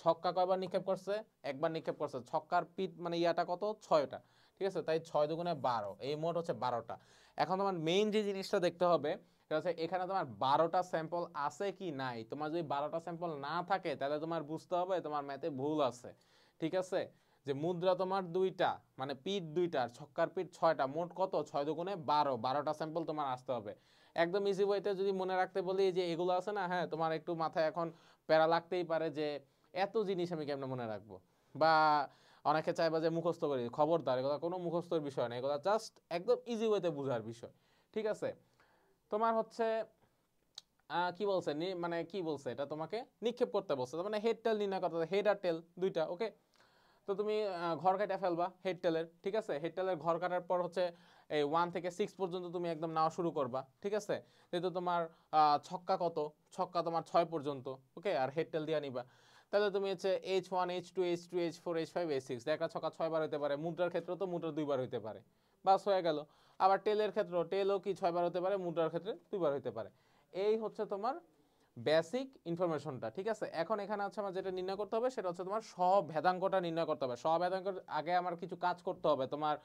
ছক্কা কয়বার নিক্ষেপ করছে, একবার নিক্ষেপ করছে, ছক্কার পিঠ মানে ইয়াটা কত 6টা, ঠিক আছে, তাই 6 দুগুণে 12, এই মোট হচ্ছে 12টা। এখন তোমার মেইন যে জিনিসটা দেখতে হবে, সেটা হচ্ছে এখানে তোমার 12টা স্যাম্পল আছে কি নাই। তোমার যদি 12টা স্যাম্পল না থাকে তাহলে তোমার বুঝতে হবে তোমার ম্যাথে ভুল আছে, ঠিক আছে। যে মুদ্রা তোমার 2টা, মানে পিঠ 2টা, ছক্কার পিঠ 6টা, মোট কত, 6 দুগুণে 12, 12টা স্যাম্পল তোমার আসতে হবে। একদম ইজি ওয়েতে যদি মনে রাখতে বলি যে এগুলো আছে না, হ্যাঁ তোমার একটু মাথায় এখন প্যারা লাগতেই পারে যে এত জিনিস আমি কেমনে মনে রাখবো, বা অনেকে চাইবা যে মুখস্থ করি, খবরদার, এগুলো কোনো মুখস্থর বিষয় না, এগুলো জাস্ট একদম ইজি ওয়েতে বোঝার বিষয়, ঠিক আছে। তোমার হচ্ছে কি বলছে, মানে কি বলছে, এটা তোমাকে নিক্ষেপ করতে বলছে, মানে হেড টেল নির্ণয় করতে, হেড আর টেল দুইটা, ওকে। তো তুমি ঘর কাটা ফেলবা হেড টেলের, ঠিক আছে। হেড টেলের ঘর কাটার পর হচ্ছে এই 1 থেকে 6 পর্যন্ত তুমি একদম নেওয়া শুরু করবা, ঠিক আছে। যেহেতু তোমার ছক্কা কত, ছক্কা তোমার 6 পর্যন্ত, ওকে, আর হেড টেল দিয়ে নিবা। তাহলে তুমি হচ্ছে H1 H2 H2 H4 H5 H6, একটা ছক্কা 6 বার হতে পারে, মুদ্রার ক্ষেত্রে তো মুদ্রা 2 বার হতে পারে, বাস হয়ে গেল। আবার টেলের ক্ষেত্রে, টেলও কি 6 বার হতে পারে, মুদ্রার ক্ষেত্রে 2 বার হতে পারে। এই হচ্ছে তোমার বেসিক ইনফরমেশনটা, ঠিক আছে। এখন এখানে আছে আমার যেটা নির্ণয় করতে হবে সেটা হচ্ছে তোমার সহভেদাঙ্কটা নির্ণয় করতে হবে। সহভেদাঙ্কের আগে আমার কিছু কাজ করতে হবে, তোমার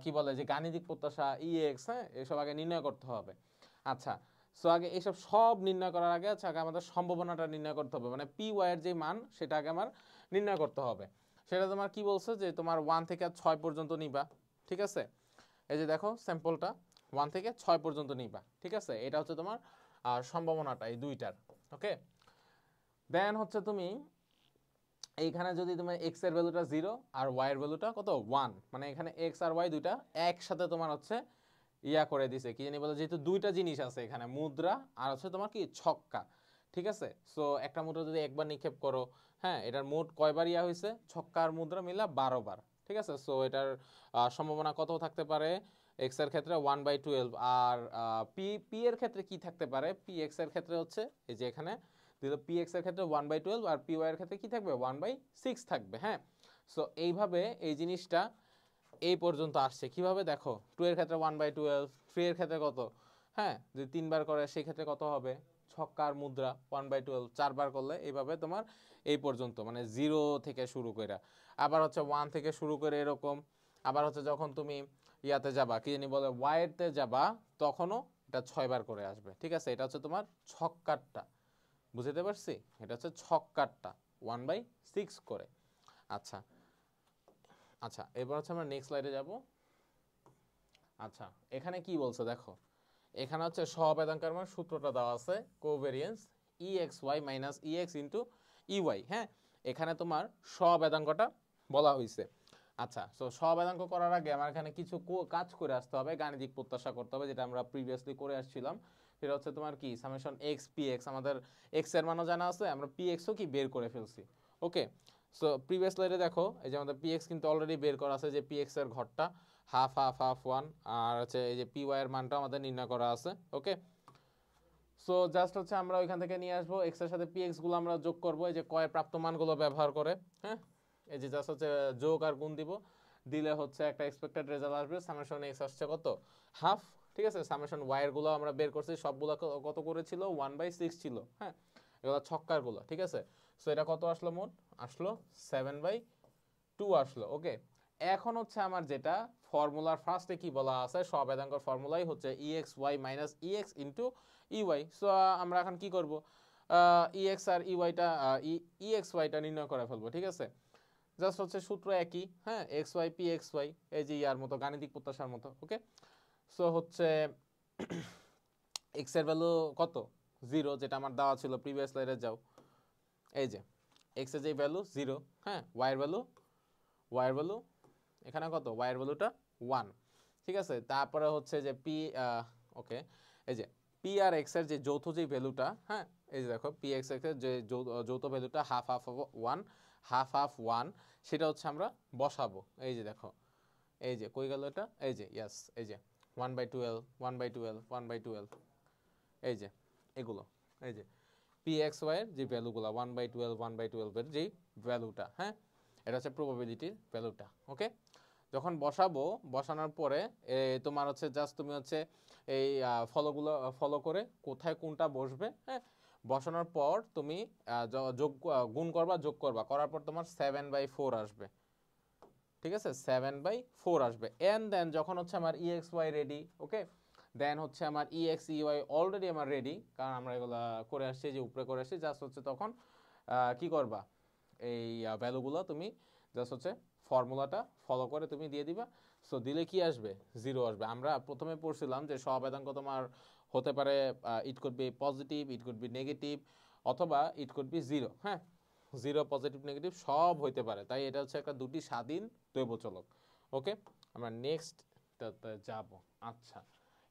কি বলে যে গাণিতিক প্রত্যাশা, ইএক্স, হ্যাঁ এসব আগে নির্ণয় করতে হবে। আচ্ছা, সো আগে এইসব সব নির্ণয় করার আগে আচ্ছা আগে আমাদের সম্ভাবনাটা নির্ণয় করতে হবে, মানে পি ওয়াই এর যে মান সেটা আগে আমার নির্ণয় করতে হবে। সেটা তোমার কি বলছে যে তোমার 1 থেকে 6 পর্যন্ত নিবা, ঠিক আছে। এই যে দেখো স্যাম্পলটা 1 থেকে 6 পর্যন্ত নিবা, ঠিক আছে। এটা হচ্ছে তোমার সম্ভাবনাটা এই দুইটার, ওকে। দেন হচ্ছে তুমি এইখানে যদি তুমি x এর ভ্যালুটা 0 আর y এর ভ্যালুটা কত 1, মানে এখানে x আর y দুইটা একসাথে তোমার হচ্ছে ইয়া করে দিছে, কি জানি বলে, যেহেতু দুইটা জিনিস আছে এখানে, মুদ্রা আর হচ্ছে তোমার কি ছক্কা, ঠিক আছে। সো একটা মুদ্রা যদি একবার নিক্ষেপ করো, হ্যাঁ এটার মোট কয়বার ইয়া হয়েছে, ছক্কা আর মুদ্রা মিলা 12 বার, ঠিক আছে। সো এটার সম্ভাবনা কত থাকতে পারে, এক্স এর ক্ষেত্রে 1/12, আর পি এর ক্ষেত্রে কি থাকতে পারে, পি এক্স এর ক্ষেত্রে হচ্ছে এই যে এখানে দিল, পি এক্স এর ক্ষেত্রে 1/12, আর পি ওয়াই এর ক্ষেত্রে কি থাকবে 1/6 থাকবে, হ্যাঁ। সো এইভাবে এই জিনিসটা এই পর্যন্ত আসছে কিভাবে দেখো, 2 এর ক্ষেত্রে 1/12, 3 এর ক্ষেত্রে কত, হ্যাঁ যদি 3 বার করে সেই ক্ষেত্রে কত হবে, ছক্কার মুদ্রা 1/12, 4 বার করলে এইভাবে তোমার এই পর্যন্ত, মানে 0 থেকে শুরু করে, আবার হচ্ছে 1 থেকে শুরু করে এরকম, আবার হচ্ছে যখন তুমি ইয়াতে যাবা, কি জানি বলে ওয়াইতে যাবা, তখনও এটা 6 বার করে আসবে, ঠিক আছে। এটা হচ্ছে তোমার ছক্কারটা, বুঝতে পারছি, এটা হচ্ছে ছক্কারটা 1/6 করে। আচ্ছা আচ্ছা, এবার হচ্ছে আমরা নেক্সট স্লাইডে যাব। আচ্ছা, এখানে কি বলছে দেখো, এখানে হচ্ছে সহবেদাঙ্কের মান সূত্রটা দেওয়া আছে, covariance EXY minus EX into EY, হ্যাঁ এখানে তোমার সহবেদাঙ্কটা বলা হয়েছে। আচ্ছা, সো সহবেদাঙ্ক করার আগে আমার এখানে কিছু কাজ করে আসতে হবে, গাণিতিক প্রত্যাশা করতে হবে, যেটা আমরা প্রিভিয়াসলি করে আসছিলাম। সেটা হচ্ছে তোমার কি সামেশন এক্স পি এক্স, আমাদের এক্স এর মানও জানা আছে, আমরা পি এক্সও কি বের করে ফেলছি, ওকে। সো প্রিভিয়াস স্লাইডে দেখো এই যে আমাদের পি এক্স কিন্তু অলরেডি বের করা আছে, যে পি এক্স এর ঘরটা হাফ হাফ হাফ 1, আর হচ্ছে এই যে পি ওয়াই এর মানটা আমাদের নির্ণয় করা আছে, ওকে। সো জাস্ট হচ্ছে আমরা ওইখান থেকে নিয়ে আসবো এক্স এর সাথে পি এক্স গুলো আমরা যোগ করবো, এই যে কয়ের প্রাপ্ত মানগুলো ব্যবহার করে, হ্যাঁ এই যে জাস্ট হচ্ছে যোগ আর গুণ দিব, দিলে হচ্ছে একটা এক্সপেক্টেড রেজাল্ট আসবে। সামেশন এক্স আসছে কত হাফ, ঠিক আছে। সামেশন ওয়াই এর গুলো আমরা বের করছি, সবগুলো কত করেছিল 1/6 ছিল, হ্যাঁ এগুলো ছক্কার গুলো, ঠিক আছে। সো এটা কত আসলো, মোট আসলো 7/2 আসলো, ওকে। এখন হচ্ছে আমার যেটা ফর্মুলার ফার্স্টে কি বলা আছে, সহবেদাঙ্কর ফর্মুলাই হচ্ছে EXY minus EX into EY। So আমরা এখন কি করব, EX আর EYটা EXYটা নির্ণয় করে ফেলবো, ঠিক আছে। জাস্ট হচ্ছে সূত্র একই, হ্যাঁ XY PXY, এই যে ইয়ার মতো গাণিতিক প্রত্যাশার মতো, ওকে। সো হচ্ছে এক্স এর ভ্যালু কত 0, যেটা আমার দেওয়া ছিল প্রিভিয়াস স্লাইডে, যাও এই যে এক্স এর যে ভ্যালু 0, হ্যাঁ ওয়াই এর ভ্যালু এখানে কত, ওয়াই এর ভ্যালুটা 1, ঠিক আছে। তারপরে হচ্ছে যে পি, ওকে, এই যে পি আর এক্স এর যে যৌথ যে ভ্যালুটা, হ্যাঁ এই যে দেখো পি এক্স এর যে যৌথ ভ্যালুটা হাফ হাফ 1, হাফ হাফ 1, সেটা হচ্ছে আমরা বসাবো, এই যে দেখো এই যে কই গেল এটা, এই যে ইয়াস, এই যে 1/12 1/12 1/12, এই যে এগুলো, এই যে পি এক্স ওয়াই এর যে ভ্যালুগুলো 1/12 1/12 এর যে ভ্যালুটা, হ্যাঁ এটা হচ্ছে প্রবাবিলিটির ভ্যালুটা, ওকে। যখন বসাবো, বসানোর পরে তোমার হচ্ছে জাস্ট তুমি হচ্ছে এই ফলোগুলো ফলো করে কোথায় কোনটা বসবে, হ্যাঁ বসানোর পর তুমি যোগ গুণ করবা, যোগ করবা, করার পর তোমার 7/4 আসবে, ঠিক আছে 7/4 আসবে। এন্ড দেন যখন হচ্ছে আমার EXY রেডি, ওকে, দেন হচ্ছে আমার EX EY অলরেডি আমার রেডি, কারণ আমরা এগুলো করে আসছি, যে উপরে করে আসছি। জাস্ট হচ্ছে তখন কি করবা, এই ভ্যালুগুলো তুমি জাস্ট হচ্ছে ফর্মুলাটা ফলো করে তুমি দিয়ে দিবা। সো দিলে কি আসবে, 0 আসবে। আমরা প্রথমে পড়ছিলাম যে সহবেদাঙ্ক তোমার হতে পারে it could be positive, it could be negative, অথবা ইট কুড বি 0। হ্যাঁ, 0 পজিটিভ নেগেটিভ সব হইতে পারে, তাই এটা হচ্ছে একটা দুটি স্বাধীন দৈবচলক। ওকে, আমরা নেক্সট যাব। আচ্ছা,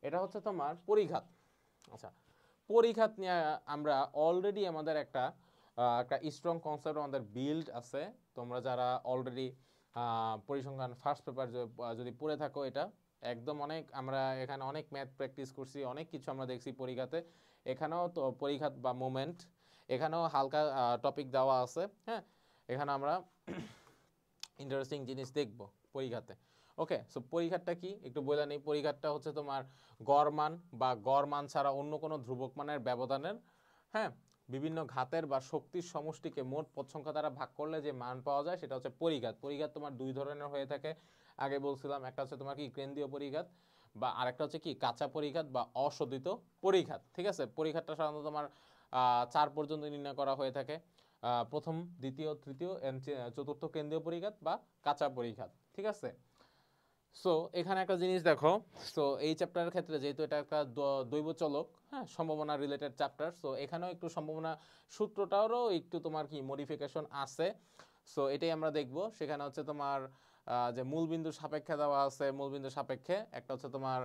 এটা হচ্ছে তোমার পরিঘাত। আচ্ছা, পরিঘাত নিয়ে আমরা অলরেডি আমাদের একটা স্ট্রং কনসেপ্ট আমাদের বিল্ড আছে। তোমরা যারা অলরেডি পরিসংখ্যান ফার্স্ট পেপার যদি পড়ে থাকো, এটা একদম অনেক, আমরা এখানে অনেক ম্যাথ প্র্যাকটিস করছি, অনেক কিছু আমরা দেখছি পরিঘাতে। এখানেও তো পরিঘাত বা মোমেন্ট, এখানেও হালকা টপিক দেওয়া আছে। হ্যাঁ, এখানে আমরা ইন্টারেস্টিং জিনিস দেখব পরিঘাতে। ওকে, সো পরিঘাতটা কি একটু বলে নেই। পরিঘাতটা হচ্ছে তোমার গড় মান বা গড় মান ছাড়া অন্য কোনো ধ্রুবক মানের ব্যবধানের, হ্যাঁ, বিভিন্ন ঘাতের বা শক্তির সমষ্টিকে মোট পদ সংখ্যা দ্বারা ভাগ করলে যে মান পাওয়া যায় সেটা হচ্ছে পরিঘাত। পরিঘাত তোমার দুই ধরনের হয়ে থাকে, আগে বলছিলাম। একটা হচ্ছে তোমার কি কেন্দ্রীয় পরিঘাত, বা আরেকটা হচ্ছে কি কাঁচা পরিঘাত বা অশোধিত পরিঘাত। ঠিক আছে, পরিঘাতটা সাধারণত তোমার 4 পর্যন্ত নির্ণয় করা হয়ে থাকে। প্রথম, দ্বিতীয়, তৃতীয়, চতুর্থ কেন্দ্রীয় পরিঘাত বা কাঁচা পরিঘাত। ঠিক আছে, সো এখানে একটা জিনিস দেখো। সো এই চ্যাপ্টারের ক্ষেত্রে যেহেতু এটা একটা দৈবচলক, হ্যাঁ, সম্ভাবনা রিলেটেড চ্যাপ্টার, সো এখানেও একটু সম্ভাবনা সূত্রটারও একটু তোমার কি মডিফিকেশন আছে। সো এটাই আমরা দেখব। সেখানে হচ্ছে তোমার যে মূলবিন্দু সাপেক্ষে দেওয়া আছে, মূলবিন্দু সাপেক্ষে একটা হচ্ছে তোমার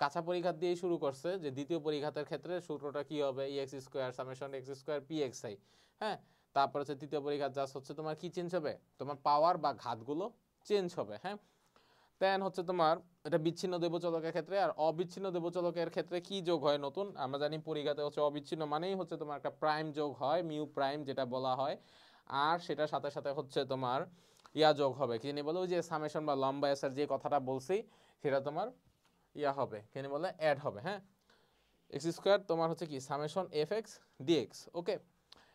কাঁচা পরিঘাত দিয়ে শুরু করছে, যে দ্বিতীয় পরিঘাতের ক্ষেত্রে সূত্রটা কি হবে, EX square summation X square PXI। হ্যাঁ, তারপর হচ্ছে তৃতীয় পরিঘাত জাস্ট হচ্ছে তোমার কি চেঞ্জ হবে, তোমার পাওয়ার বা ঘাতগুলো চেঞ্জ হবে। হ্যাঁ, দেন হচ্ছে তোমার এটা বিচ্ছিন্ন দেবচলকের ক্ষেত্রে। আর অবিচ্ছিন্ন দেবচলকের ক্ষেত্রে কি যোগ হয় নতুন, আমরা জানি পরিঘাতে হচ্ছে অবিচ্ছিন্ন মানেই হচ্ছে তোমার একটা প্রাইম যোগ হয়, মিউ প্রাইম যেটা বলা হয়। আর সেটার সাথে সাথে হচ্ছে তোমার ইয়া যোগ হবে, কি জানি বলে, ওই যে সামেশন বা লম্বা এসের যে কথাটা বলছি, সেটা তোমার ইয়া হবে, কি জানি বলে, অ্যাড হবে। হ্যাঁ, এক্স স্কোয়ার তোমার হচ্ছে কি সামেশন FX DX। ওকে,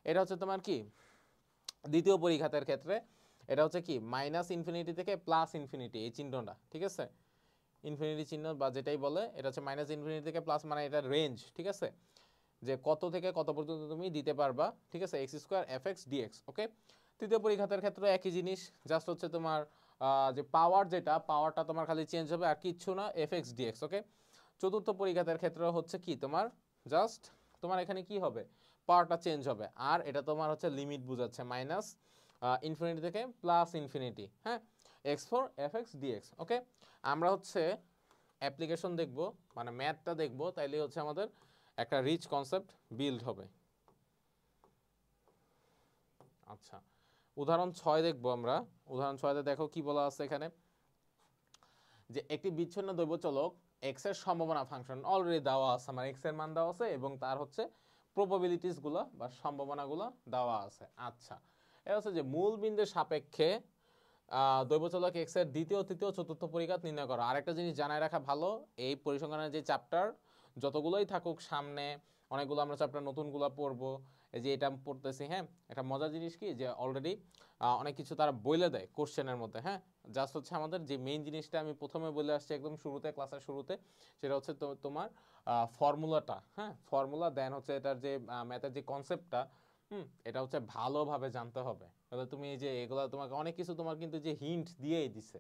এটা হচ্ছে তোমার কি দ্বিতীয় পরিঘাতের ক্ষেত্রে। এটা হচ্ছে কি মাইনাস ইনফিনিটি থেকে প্লাস ইনফিনিটি, এই চিহ্নটা। ঠিক আছে, ইনফিনিটি চিহ্ন বা যেটাই বলে, এটা হচ্ছে মাইনাস ইনফিনিটি থেকে প্লাস, মানে এটা রেঞ্জ। ঠিক আছে, যে কত থেকে কত পর্যন্ত তুমি দিতে পারবা। ঠিক আছে, এক্স স্কোয়ার FX DX। ওকে, তৃতীয় পরিঘাতের ক্ষেত্রে একই জিনিস, জাস্ট হচ্ছে তোমার যে পাওয়ার, যেটা পাওয়ারটা তোমার খালি চেঞ্জ হবে, আর কিচ্ছু না, FX DX। ওকে, চতুর্থ পরিঘাতের ক্ষেত্রে হচ্ছে কি তোমার জাস্ট তোমার এখানে কি হবে, পাওয়ারটা চেঞ্জ হবে। আর এটা তোমার হচ্ছে লিমিট বুঝাচ্ছে, মাইনাস ইনফিনিটি থেকে প্লাস ইনফিনিটি। হ্যাঁ, X4 FX DX। ওকে, আমরা হচ্ছে অ্যাপ্লিকেশন দেখব, মানে ম্যাথটা দেখব, তাইলে হচ্ছে আমাদের একটা রিচ কনসেপ্ট বিল্ড হবে। আচ্ছা, উদাহরণ 6 দেখব আমরা। উদাহরণ 6তে দেখো কি বলা আছে এখানে, যে একটি বিচ্ছিন্ন দৈবচলক x এর সম্ভাবনা ফাংশন অলরেডি দেওয়া আছে, আমার x এর মান দেওয়া আছে এবং তার হচ্ছে প্রবাবিলিটিস গুলো বা সম্ভাবনাগুলো দেওয়া আছে। আচ্ছা, এটা হচ্ছে যে মূল বিন্দুর সাপেক্ষে দৈবচলক x এর দ্বিতীয়, তৃতীয়, চতুর্থ পরিঘাত নির্ণয় করা। আরেকটা জিনিস জানায় রাখা ভালো, এই পরিসংখ্যানের যে চ্যাপ্টার যতগুলোই থাকুক সামনে, অনেকগুলো আমরা চ্যাপ্টার নতুনগুলো পড়বো, এই যে এটা পড়তেছি। হ্যাঁ, একটা মজার জিনিস কি, যে অলরেডি অনেক কিছু তারা বলে দেয় কোশ্চেনের মধ্যে। হ্যাঁ, জাস্ট হচ্ছে আমাদের যে মেইন জিনিসটা আমি প্রথমে বলে আসছি একদম শুরুতে, ক্লাসের শুরুতে, সেটা হচ্ছে তোমার ফর্মুলাটা। হ্যাঁ, ফর্মুলা, দেন হচ্ছে এটার যে ম্যাথের যে কনসেপ্টটা, এটা হচ্ছে ভালোভাবে জানতে হবে। তাহলে তুমি এই যে এগুলো তোমাকে অনেক কিছু তোমার কিন্তু যে হিন্ট দিয়েই দিছে,